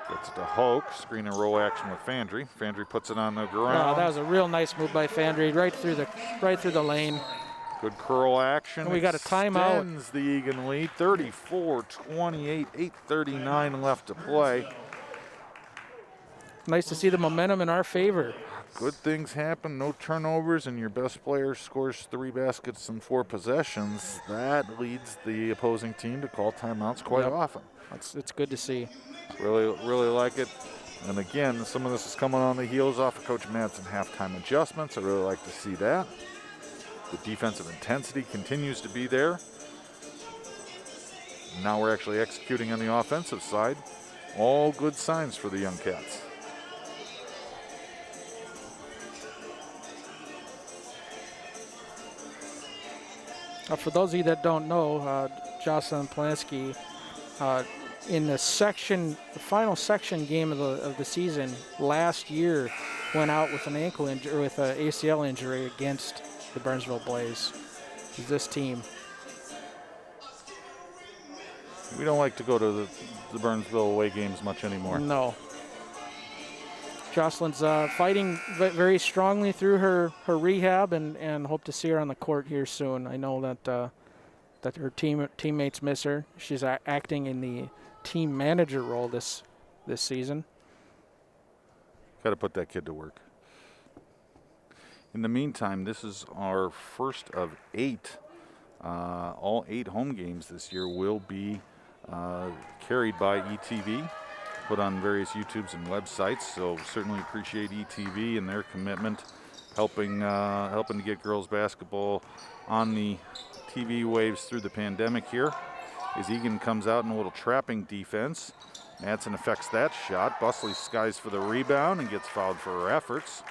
Gets it to Hoke. Screen and roll action with Fandry. Fandry puts it on the ground. Oh, that was a real nice move by Fandry, right through the lane. Good curl action. And we got a timeout. Extends the Eagan lead. 34-28. 8:39 left to play. Nice to see the momentum in our favor. Good things happen, no turnovers, and your best player scores 3 baskets in 4 possessions. That leads the opposing team to call timeouts quite often. It's good to see. Really like it. And again, some of this is coming on the heels off of Coach Madsen halftime adjustments. I really like to see that. The defensive intensity continues to be there. Now we're actually executing on the offensive side. All good signs for the young Cats. For those of you that don't know, Jocelyn Polanski, in the final section game of the season last year, went out with an ankle injury, with an ACL injury against the Burnsville Blaze. This team. We don't like to go to the Burnsville away games much anymore. No. Jocelyn's fighting very strongly through her rehab, and hope to see her on the court here soon. I know that her teammates miss her. She's acting in the team manager role this season. Got to put that kid to work. In the meantime, this is our first of 8. All 8 home games this year will be carried by ETV, put on various YouTubes and websites. So certainly appreciate ETV and their commitment, helping to get girls basketball on the TV waves through the pandemic here. As Eagan comes out in a little trapping defense. Madsen affects that shot. Busley skies for the rebound and gets fouled for her efforts.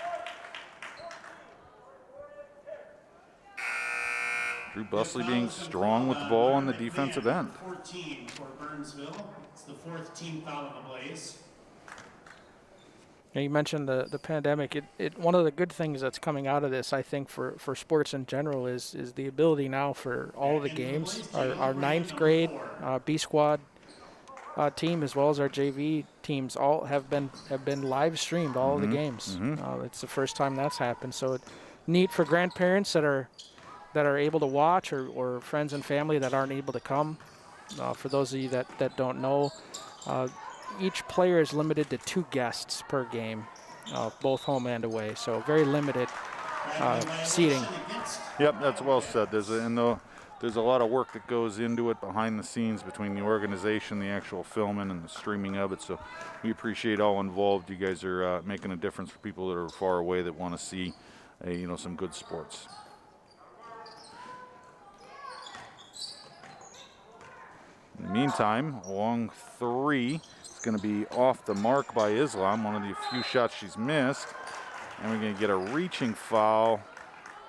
Drew Busley being strong with the ball on the defensive end. 14 for Burnsville. It's the 4th team foul of the Blaze. You mentioned the pandemic. One of the good things that's coming out of this, I think, for sports in general is the ability now for all of the games. Our 9th grade B squad team, as well as our JV teams, all have been live streamed, all of the games. It's the first time that's happened. So it's neat for grandparents that are able to watch, or friends and family that aren't able to come. For those of you that don't know, each player is limited to 2 guests per game, both home and away. So very limited seating. Yep, that's well said. There's a lot of work that goes into it behind the scenes between the organization, the actual filming, and the streaming of it. So we appreciate all involved. You guys are making a difference for people that are far away that want to see, some good sports. In the meantime, long 3. Going to be off the mark by Islam, one of the few shots she's missed. And we're going to get a reaching foul.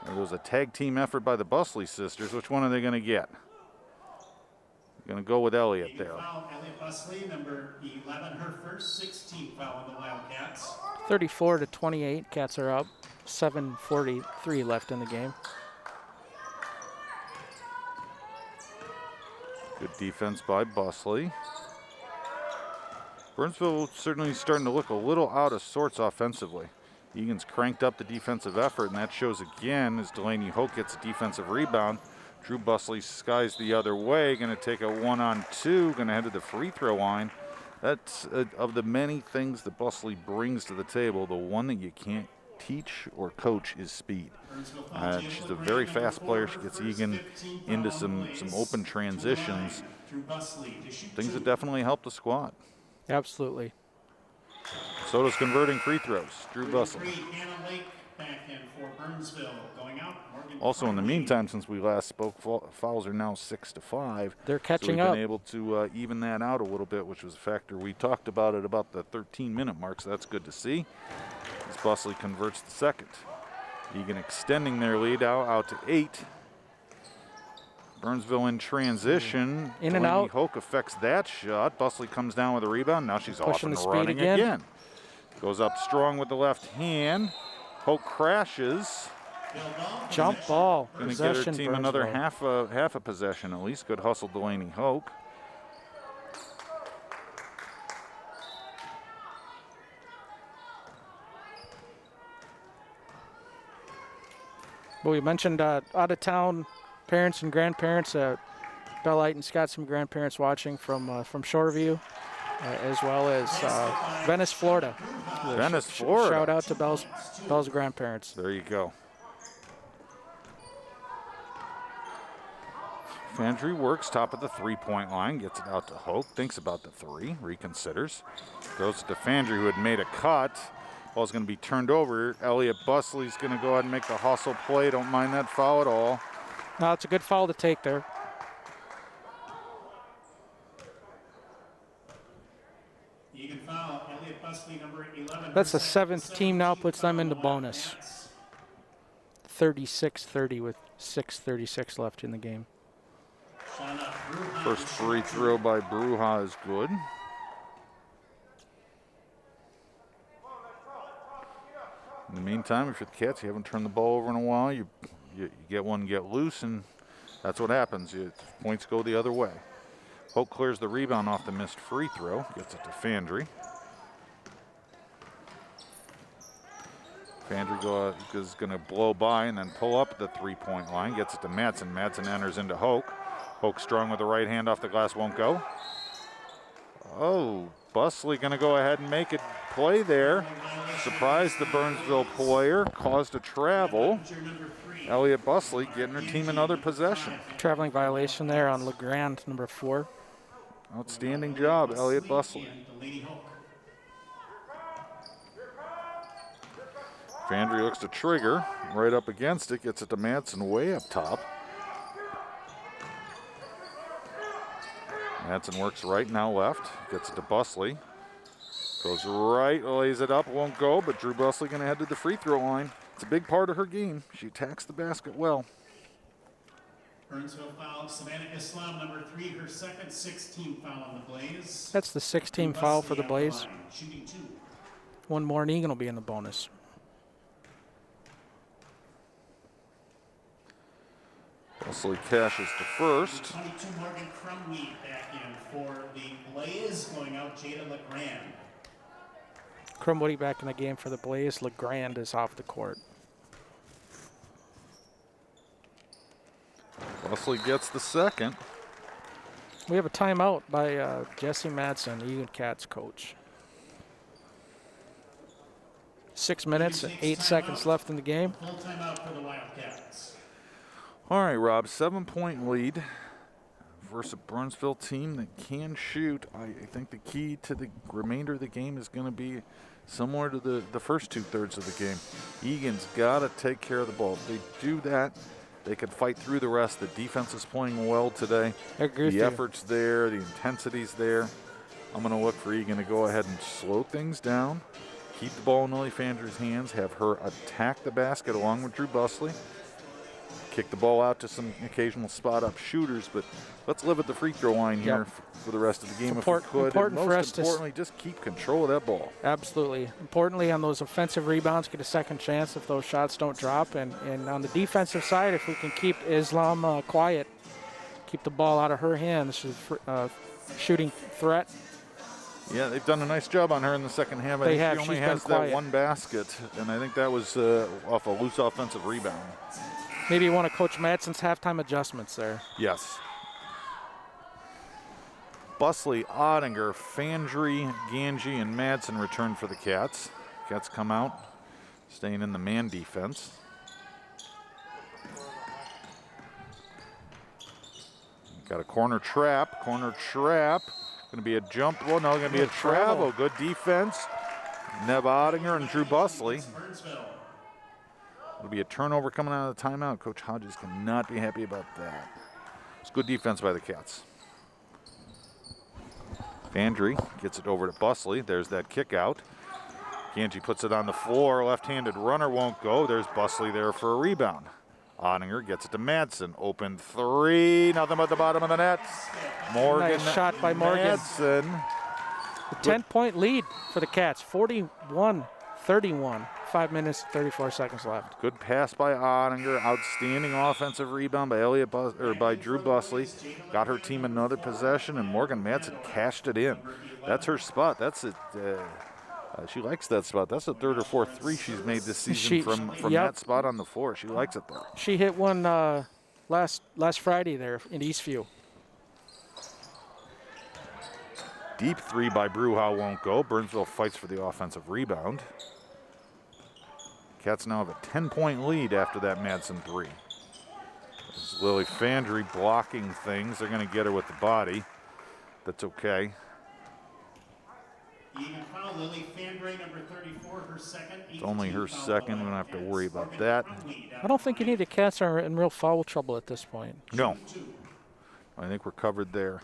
There was a tag team effort by the Busley sisters. Which one are they going to get? They're going to go with Elliott there. Elliott Busley, number 11, her first 16th foul of the Wildcats. 34-28, Cats are up. 7:43 left in the game. Good defense by Busley. Burnsville certainly starting to look a little out of sorts offensively. Egan's cranked up the defensive effort, and that shows again as Delaney Hoke gets a defensive rebound. Drew Busley skies the other way, going to take a 1-on-2, going to head to the free throw line. That's of the many things that Busley brings to the table, the one that you can't teach or coach is speed. She's a very fast player. She gets Eagan into some open transitions, things that definitely help the squad. Absolutely. So does converting free throws, Drew Busley. Also, in the meantime, since we last spoke, fouls are now 6-5. They're catching up. up. We've been able to even that out a little bit, which was a factor. We talked about it about the 13-minute mark, so that's good to see. As Busley converts the second. Eagan extending their lead out to 8. Burnsville in transition. In and out. Hoke affects that shot. Busley comes down with a rebound. Now she's off and the speed running again. Goes up strong with the left hand. Hoke crashes. Jump ball. Going to get her team another half a possession at least. Good hustle, Delaney Hoke. Well, we mentioned out of town parents and grandparents. Bell Eaton's got some grandparents watching from Shoreview, as well as Venice, Florida. Venice, Florida. Shout out to Bell's grandparents. There you go. Fandry works top of the three-point line, gets it out to Hoke, thinks about the 3, reconsiders. Goes to Fandry, who had made a cut. Ball's going to be turned over. Elliott Busley's going to go ahead and make the hustle play. Don't mind that foul at all. No, it's a good foul to take there. Eagan foul, Elliott Busley, number 11. That's the 7th team now, puts them into bonus. 36-30 with 6:36 left in the game. First free throw by Bruja is good. In the meantime, if you're the Cats, you haven't turned the ball over in a while, you get one, get loose, and that's what happens. Points go the other way. Hoke clears the rebound off the missed free throw, gets it to Fandry. Fandry is going to blow by and then pull up the three-point line, gets it to Madsen. Madsen enters into Hoke. Hoke strong with the right hand off the glass, won't go. Oh, Busley going to go ahead and make it play there. Surprised the Burnsville player, caused a travel. Elliott Busley getting her team another possession. Traveling violation there on LeGrand, number 4. Outstanding job, Elliott Busley. Fandry looks to trigger, right up against it, gets it to Madsen way up top. Madsen works right, now left, gets it to Busley. Goes right, lays it up, won't go, but Drew Busley going to head to the free throw line. It's a big part of her game. She attacks the basket well. Burnsville foul. Savannah Islam, number 3, her second 16th foul on the Blaze. That's the 16th foul for the Blaze. Shooting 2. One more and Eagan will be in the bonus. Bustley cashes to first. 22 Morgan Crumweed back in for the Blaze, going out Jada LeGrand. Crumwoody back in the game for the Blaze. LeGrand is off the court. Bustley gets the second. We have a timeout by Jesse Madsen, Eagan Cats coach. 6 minutes and 8 seconds left in the game. Full timeout for the Wildcats. All right, Rob, 7-point lead versus a Burnsville team that can shoot. I think the key to the remainder of the game is going to be similar to the first 2/3 of the game. Eagan's got to take care of the ball. If they do that, they could fight through the rest. The defense is playing well today. I agree with the you. effort's there, the intensity's there. I'm going to look for Eagan to go ahead and slow things down, keep the ball in Lily Fandra's hands, have her attack the basket along with Drew Bustley, kick the ball out to some occasional spot-up shooters, but let's live at the free throw line here for the rest of the game if we could. Important and for most us importantly, just keep control of that ball. Absolutely. Importantly, on those offensive rebounds, get a second chance if those shots don't drop. And on the defensive side, if we can keep Islam quiet, keep the ball out of her hands, she's a shooting threat. Yeah, they've done a nice job on her in the second half. I think have. she only She's been has that quiet. one basket, and I think that was off a loose offensive rebound. Maybe one of Coach Madsen's halftime adjustments there. Yes. Bustley, Ottinger, Fandry, Ganji, and Madsen return for the Cats. Cats come out, staying in the man defense. Got a corner trap. Going to be a jump. Well, no, going to be a travel. Good defense. Neb Ottinger and Drew Bustley. It'll be a turnover coming out of the timeout. Coach Hodges cannot be happy about that. It's good defense by the Cats. Fandry gets it over to Bustley. There's that kick out. Ganji puts it on the floor. Left-handed runner won't go. There's Bustley there for a rebound. Ottinger gets it to Madsen. Open three. Nothing but the bottom of the net. Morgan. Nice shot by Morgan. Madsen. A 10-point lead for the Cats, 41-31. 5 minutes, 34 seconds left. Good pass by Ottinger. Outstanding offensive rebound by by Drew Bustley. Got her team another possession, and Morgan Madsen cashed it in. That's her spot. That's it. She likes that spot. That's the third or fourth three she's made this season from that spot on the floor. She likes it there. She hit one last Friday there in Eastview. Deep three by Bruja won't go. Burnsville fights for the offensive rebound. Cats now have a 10-point lead after that Madsen three. There's Lily Fandry blocking things. They're going to get her with the body. That's okay. Even foul, Lily Fandry, number 34, her second. It's only her second. We don't have to worry about that. I don't think any of the Cats are in real foul trouble at this point. No. I think we're covered there.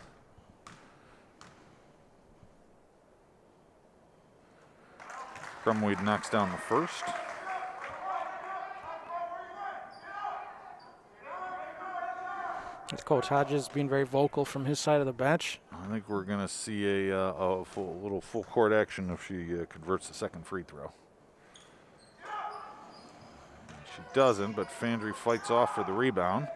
Crumweed knocks down the first. Coach Hodges being very vocal from his side of the bench. I think we're going to see a little full court action if she converts the second free throw. She doesn't, but Fandry fights off for the rebound.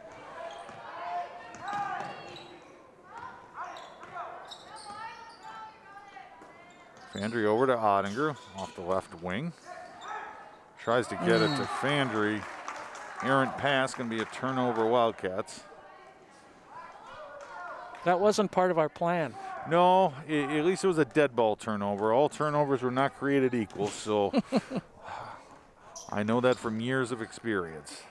Fandry over to Ottinger off the left wing. Tries to get it to Fandry. Errant pass, going to be a turnover Wildcats. That wasn't part of our plan. No, at least it was a dead ball turnover. All turnovers were not created equal, so I know that from years of experience.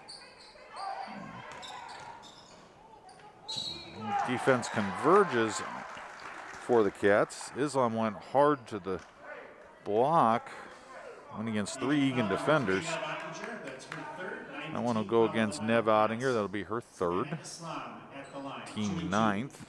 Defense converges for the Cats. Islam went hard to the block. Went against three Eagan defenders. That one will go against Nev Ottinger. That'll be her third. Team ninth.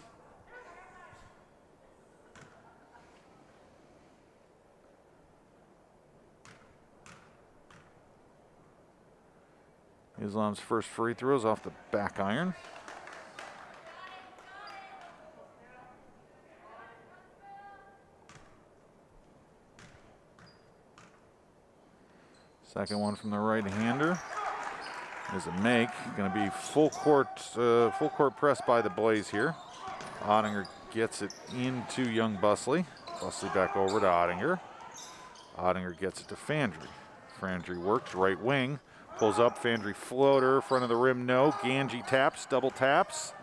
Islam's first free throw is off the back iron. Second one from the right-hander is a make. Going to be full court press by the Blaze here. Ottinger gets it into young Busley. Busley back over to Ottinger. Ottinger gets it to Fandry. Fandry works right wing, pulls up, Fandry floater, front of the rim, no. Ganji taps, double taps.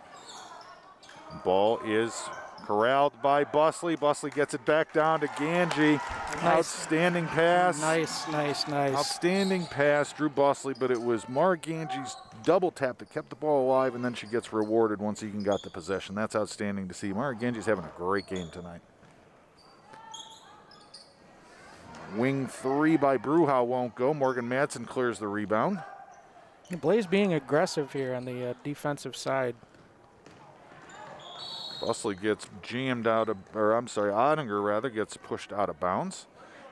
Ball is corralled by Busley. Busley gets it back down to Ganji. Nice. Outstanding pass. Nice. Outstanding pass, Drew Busley, but it was Mara Ganji's double tap that kept the ball alive, and then she gets rewarded once Eagan got the possession. That's outstanding to see. Mara Ganji's having a great game tonight. Wing 3 by Bruja won't go. Morgan Madsen clears the rebound. The Blaze being aggressive here on the defensive side. Busley gets jammed out of, or I'm sorry, Ottinger rather gets pushed out of bounds.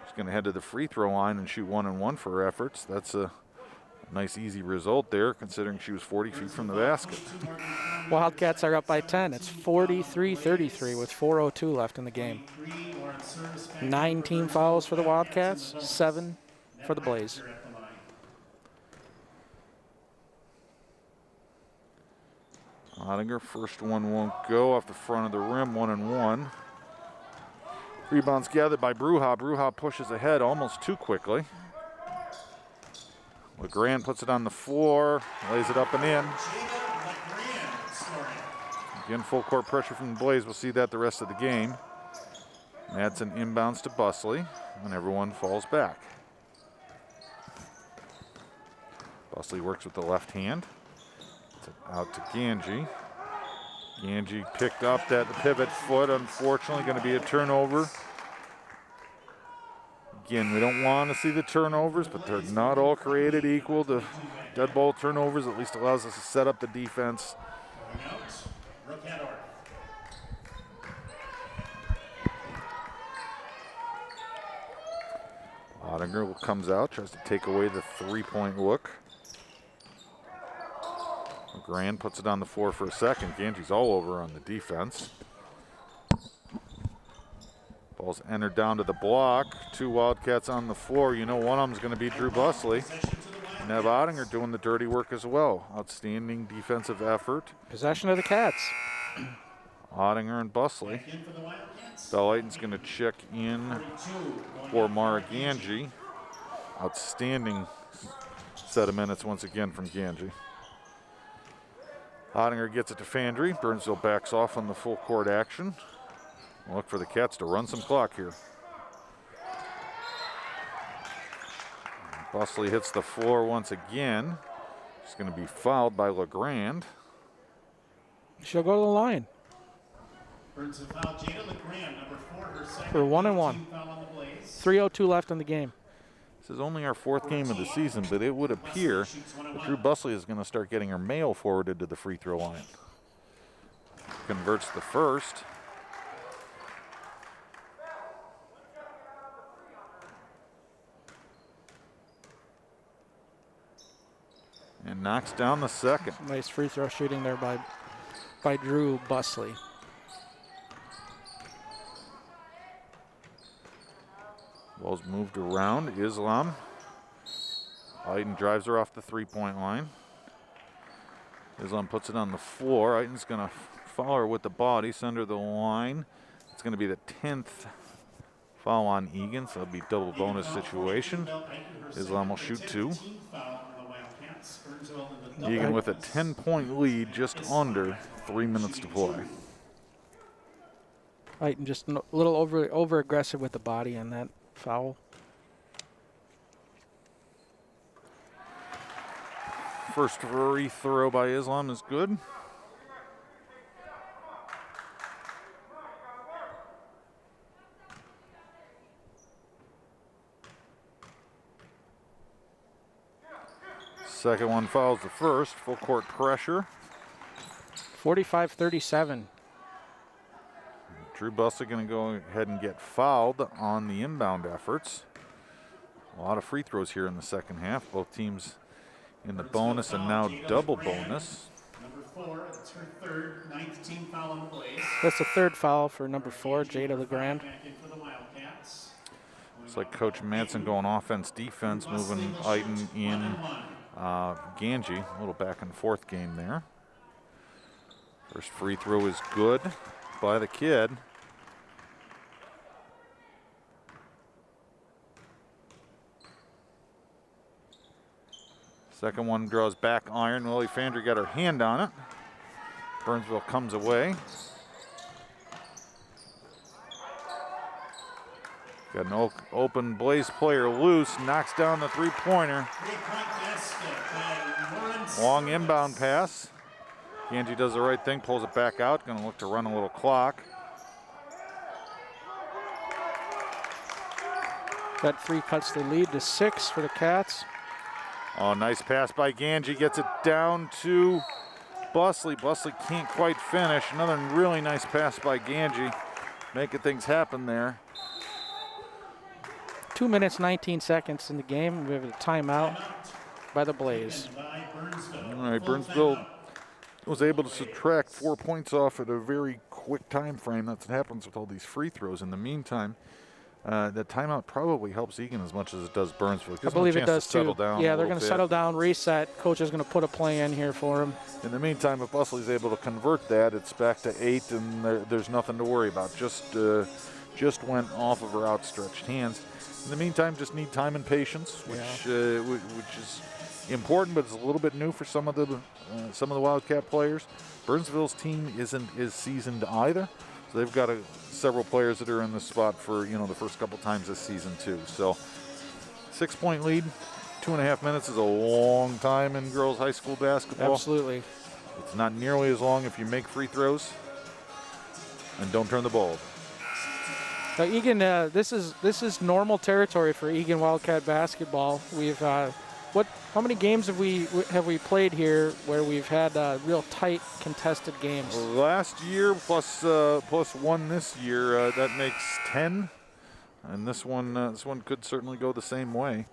She's going to head to the free throw line and shoot 1-and-1 for her efforts. That's a nice, easy result there, considering she was 40 feet from the basket. Wildcats are up by 10. It's 43-33 with 4:02 left in the game. 9 team fouls for the Wildcats, 7 for the Blaze. Ottinger, first one won't go off the front of the rim, 1-and-1. Rebounds gathered by Bruja. Bruja pushes ahead almost too quickly. LeGrand puts it on the floor, lays it up and in. Again, full court pressure from the Blaze. We'll see that the rest of the game. Madsen inbounds to Busley, and everyone falls back. Busley works with the left hand. Out to Ganji. Ganji picked up that pivot foot. Unfortunately, going to be a turnover. Again, we don't want to see the turnovers, but they're not all created equal. The dead ball turnovers at least allows us to set up the defense. Ottinger comes out, tries to take away the three-point look. Grand puts it on the floor for a second. Ganji's all over on the defense. Ball's entered down to the block. 2 Wildcats on the floor. You know one of them's going to be Drew Busley. And have Ottinger doing the dirty work as well. Outstanding defensive effort. Possession of the Cats. Ottinger and Busley. Bell-Aiton's going to check in for Mara Ganji. Outstanding set of minutes once again from Ganji. Ottinger gets it to Fandry. Burnsville backs off on the full court action. We'll look for the Cats to run some clock here. Busley hits the floor once again. She's going to be fouled by LeGrand. She'll go to the line. Burnsville foul Jada LeGrand, number 4, her second. For 1-and-1. 3:02 left in the game. This is only our 4th game of the season, but it would appear that Drew Busley is going to start getting her mail forwarded to the free throw line. Converts the first. And knocks down the second. Nice free throw shooting there by Drew Busley. Ball's moved around. Islam. Eagan drives her off the three-point line. Islam puts it on the floor. Eaton's going to foul her with the body, send her the line. It's going to be the 10th foul on Eagan, so it'll be double bonus situation. Islam will shoot 2. Eagan with a 10-point lead, just under 3 minutes to play. Eaton just a little over aggressive with the body on that foul. First free throw by Islam is good. Second one fouls the first. Full court pressure. 45-37. Drew Busley going to go ahead and get fouled on the inbound efforts. A lot of free throws here in the second half. Both teams in the bonus and now double bonus. Number 4, that's her 3rd, 9th team foul on the Blaze. That's the 3rd foul for number 4, Jada LeGrand. So like Coach Madsen going offense, defense, moving Eagan in. Ganji, a little back and forth game there. First free throw is good by the kid. Second one draws back iron. Lily Fandry got her hand on it. Burnsville comes away. Got an open Blaze player loose, knocks down the three-pointer. Long inbound pass. Ganji does the right thing, pulls it back out. Going to look to run a little clock. That 3 cuts the lead to 6 for the Cats. Oh, nice pass by Ganji. Gets it down to Busley. Busley can't quite finish. Another really nice pass by Ganji. Making things happen there. 2 minutes, 19 seconds in the game. We have a timeout by the Blaze. All right, Burnsville was able to subtract 4 points off at a very quick time frame. That's what happens with all these free throws. In the meantime, the timeout probably helps Eagan as much as it does Burnsville. I believe it does too. Yeah, they're going to settle down, reset. Coach is going to put a play in here for him. In the meantime, if Busley's able to convert that, it's back to 8, and there's nothing to worry about. Just went off of her outstretched hands. In the meantime, just need time and patience, which is important, but it's a little bit new for some of the Wildcat players. Burnsville's team isn't as seasoned either, so they've got several players that are in the spot for the first couple times this season too. So 6-point lead, 2.5 minutes is a long time in girls high school basketball. Absolutely. It's not nearly as long if you make free throws and don't turn the ball over. Eagan, this is normal territory for Eagan Wildcat basketball. We've how many games have we played here where we've had real tight contested games? Last year plus one this year, that makes 10, and this one could certainly go the same way.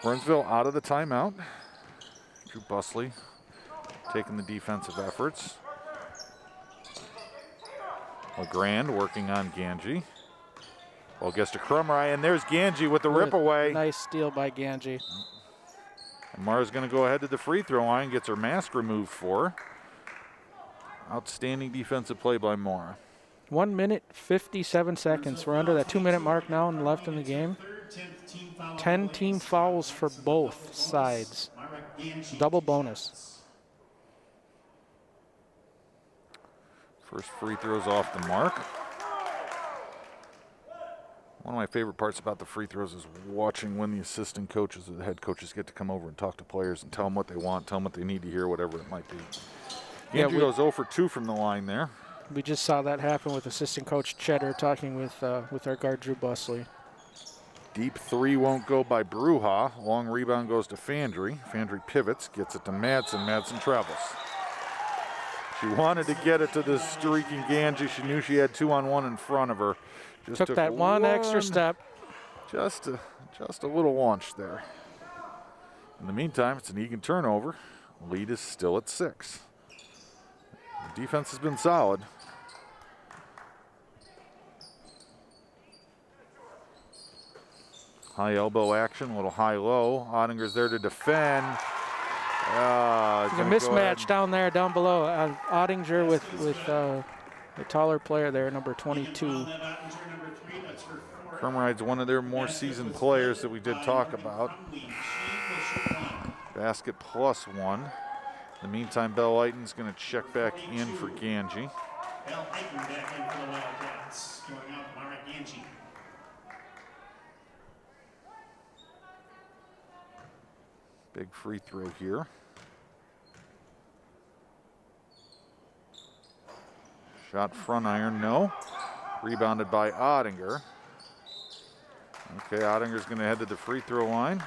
Burnsville out of the timeout. Drew Busley taking the defensive efforts. LeGrand working on Ganji. Well, gets to Crumry, and there's Ganji with the rip away. Nice steal by Ganji. And Mara's going to go ahead to the free throw line, gets her mask removed for her. Outstanding defensive play by Mara. 1 minute, 57 seconds. We're under that 2-minute mark now and left in the game. 10 team fouls for both sides. Double bonus. First free throws off the mark. One of my favorite parts about the free throws is watching when the assistant coaches or the head coaches get to come over and talk to players and tell them what they want, tell them what they need to hear, whatever it might be. Andrew goes 0 for 2 from the line there. We just saw that happen with assistant coach Cheddar talking with our guard Drew Busley. Deep 3 won't go by Bruja. Long rebound goes to Fandry. Fandry pivots, gets it to Madsen. Madsen travels. She wanted to get it to this streaking Ganji. She knew she had 2-on-1 in front of her. Just took that one extra step. Just a little launch there. In the meantime, it's an Eagan turnover. Lead is still at 6. The defense has been solid. High elbow action, a little high-low. Ottinger's there to defend. It's a mismatch down below. Ottinger with the taller player there, number 22. Crumride's one of their more seasoned players that we did talk about. Basket +1. In the meantime, Belle Eighton's going to check back in for Ganji. Belle Eighton back in for the Wildcats, going out to Mara Ganji. Big free throw here. Shot front iron, no. Rebounded by Ottinger. Okay, Ottinger's going to head to the free throw line.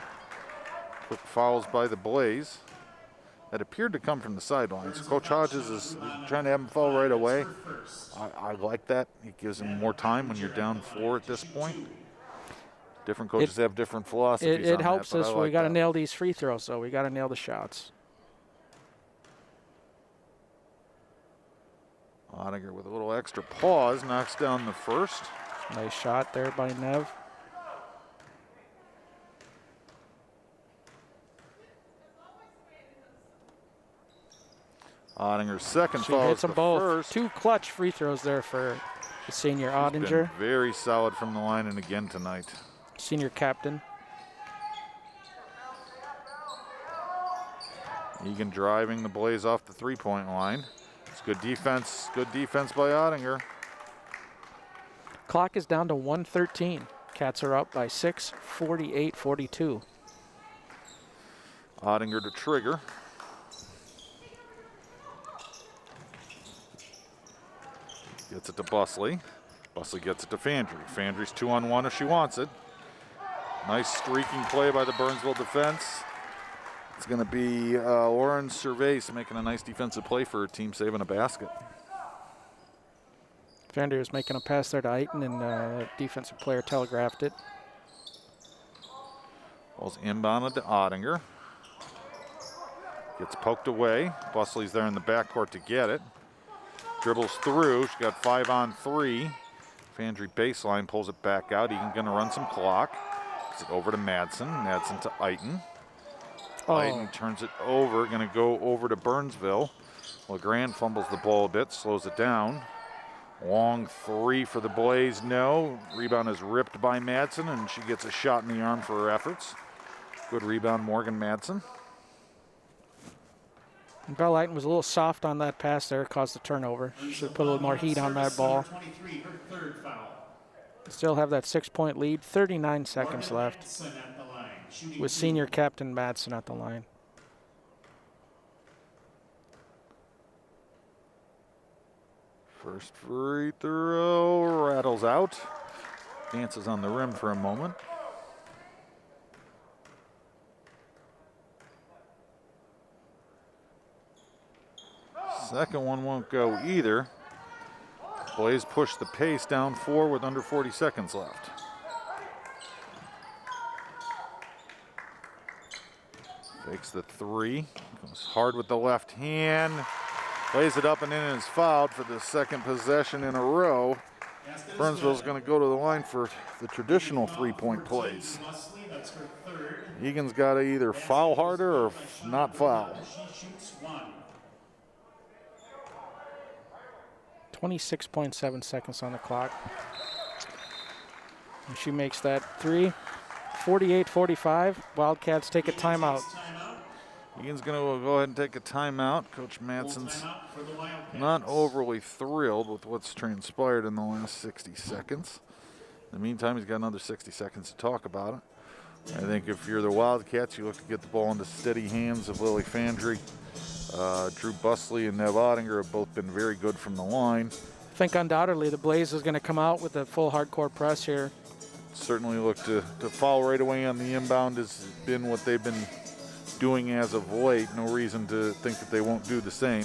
Quick fouls by the Blaze. That appeared to come from the sidelines. Coach Hodges is trying to have him foul right away. I like that. It gives him more time when you're down 4 at this point. Different coaches have different philosophies. It helps us. Like we got to nail these free throws, so we got to nail the shots. Ottinger with a little extra pause, knocks down the first. Nice shot there by Nev. Ottinger's second She foul hits is them the both. first. 2 clutch free throws there for the senior She's Ottinger. been very solid from the line and again tonight. Senior captain. Eagan driving the Blaze off the three-point line. It's good defense by Ottinger. Clock is down to 1:13. Cats are up by 6, 48-42. Ottinger to trigger. Gets it to Busley. Busley gets it to Fandry. Fandry's 2-on-1 if she wants it. Nice streaking play by the Burnsville defense. It's going to be Lauren Cervais making a nice defensive play for her team, saving a basket. Fandry was making a pass there to Eagan, and the defensive player telegraphed it. Ball's inbounded to Ottinger. Gets poked away. Busley's there in the backcourt to get it. Dribbles through. She got 5-on-3. Fandry baseline pulls it back out. Eagan going to run some clock. Gets it over to Madsen. Madsen to Eagan. Eagan turns it over. Going to go over to Burnsville. LeGrand fumbles the ball a bit, slows it down. Long three for the Blaze, no. Rebound is ripped by Madsen, and she gets a shot in the arm for her efforts. Good rebound, Morgan Madsen. And Belle Eagan was a little soft on that pass there, caused the turnover. Should put a little more heat on that ball. 23, her third foul. Still have that 6-point lead, 39 seconds left with senior captain Madsen at the line. First free throw, rattles out. Dances on the rim for a moment. Second one won't go either. Blaze push the pace down 4 with under 40 seconds left. Fakes the three, goes hard with the left hand. Lays it up and in and is fouled for the second possession in a row. Burnsville's going to go to the line for the traditional three-point plays. Eagan's got to either foul harder or not foul. 26.7 seconds on the clock. And she makes that three. 48-45. Wildcats take a timeout. Eagan's going to go ahead and take a timeout. Coach Madsen's not overly thrilled with what's transpired in the last 60 seconds. In the meantime, he's got another 60 seconds to talk about it. I think if you're the Wildcats, you look to get the ball into steady hands of Lily Fandry. Drew Busley and Nev Ottinger have both been very good from the line. I think undoubtedly the Blaze is going to come out with a full hardcore press here. Certainly look to foul right away on the inbound has been what they've been doing as of late. No reason to think that they won't do the same.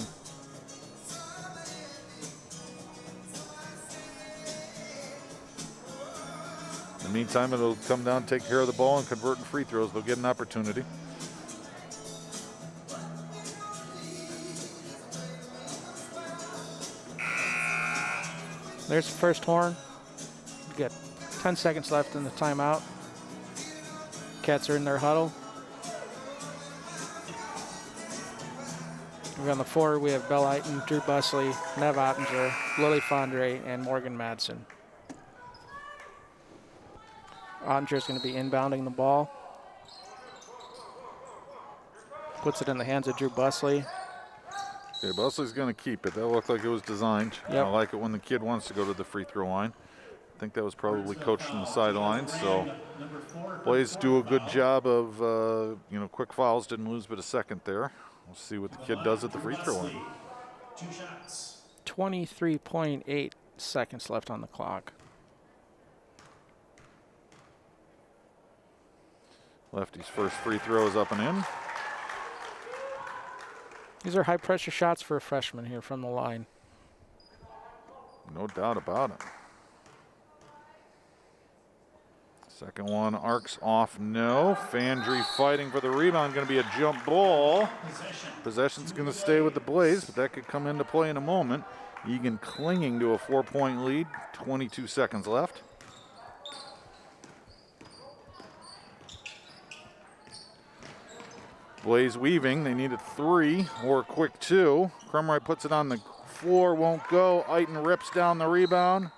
In the meantime, it'll come down, take care of the ball, and convert in free throws. They'll get an opportunity. There's the first horn. We got 10 seconds left in the timeout. Cats are in their huddle. We're on the floor. We have Belle Eagan, Drew Busley, Nev Ottinger, Lily Fandre, and Morgan Madsen. Ottinger is going to be inbounding the ball. Puts it in the hands of Drew Busley. Okay, Busley's going to keep it. That looked like it was designed. Yep. I like it when the kid wants to go to the free throw line. I think that was probably coached from the sidelines. So Blaze do a good job of, quick fouls. Didn't lose but a second there. We'll see what the kid does at the free throw line. 23.8 seconds left on the clock. Lefty's first free throw is up and in. These are high-pressure shots for a freshman here from the line. No doubt about it. Second one arcs off, no. Fandry fighting for the rebound, going to be a jump ball. Possession's going to stay with the Blaze, but that could come into play in a moment. Eagan clinging to a 4-point lead, 22 seconds left. Blaze weaving, they needed 3 or a quick 2. Crumright puts it on the floor, won't go. Eitan rips down the rebound,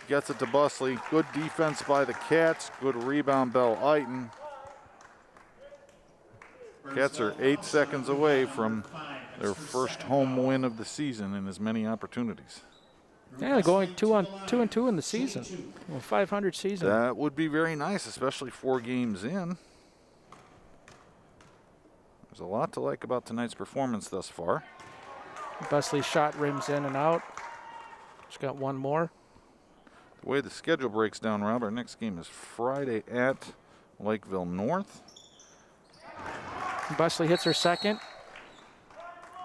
gets it to Busley. Good defense by the Cats, good rebound, Bell Eitan. Cats are 8 seconds away from their first home win of the season in as many opportunities. Yeah, going 2-2 in the season, a 500 season. That would be very nice, especially 4 games in. There's a lot to like about tonight's performance thus far. Busley's shot rims in and out. Just got one more. The way the schedule breaks down, Rob, our next game is Friday at Lakeville North. Busley hits her second.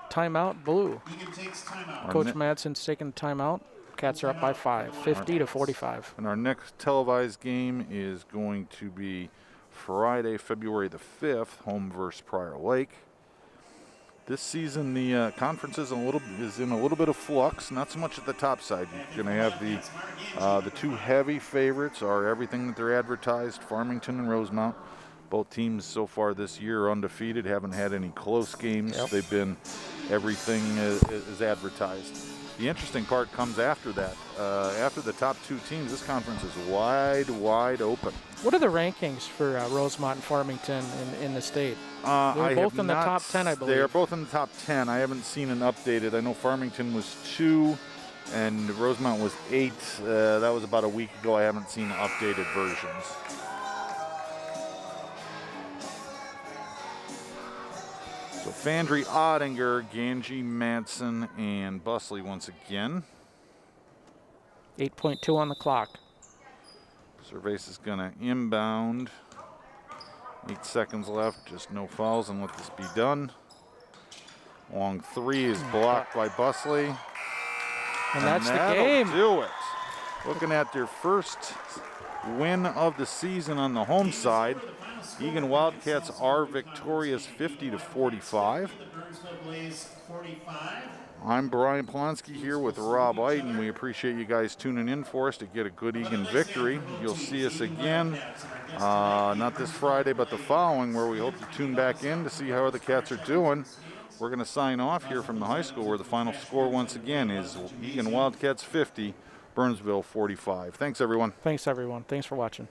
Timeout, blue. Eagan takes timeout. Coach Madsen's taking timeout. Cats are up by 5, 50-45. And our next televised game is going to be Friday, February the 5th, home versus Prior Lake. This season, the conference is in a little bit of flux. Not so much at the top side. You're going to have the 2 heavy favorites are everything that they're advertised, Farmington and Rosemount. Both teams so far this year are undefeated, haven't had any close games. Yep. They've been everything is advertised. The interesting part comes after that. After the top 2 teams, this conference is wide open. What are the rankings for Rosemont and Farmington in the state? They're both in the top 10, I believe. They are both in the top 10. I haven't seen an updated. I know Farmington was 2 and Rosemont was 8. That was about a week ago. I haven't seen updated versions. So Fandry, Ottinger, Ganji, Madsen, and Busley once again. 8.2 on the clock. Cervais is going to inbound. 8 seconds left, just no fouls and let this be done. Long 3 is blocked by Busley. And that's the that'll game. Do it. Looking at their first win of the season on the home side. Eagan Wildcats are victorious 50-45. Burnsville Blaze 45. I'm Brian Polonsky here with Rob Eitan. We appreciate you guys tuning in for us to get a good Eagan victory. You'll see us again, not this Friday, but the following, where we hope to tune back in to see how the Cats are doing. We're going to sign off here from the high school, where the final score once again is Eagan Wildcats 50, Burnsville 45. Thanks, everyone. Thanks, everyone. Thanks for watching.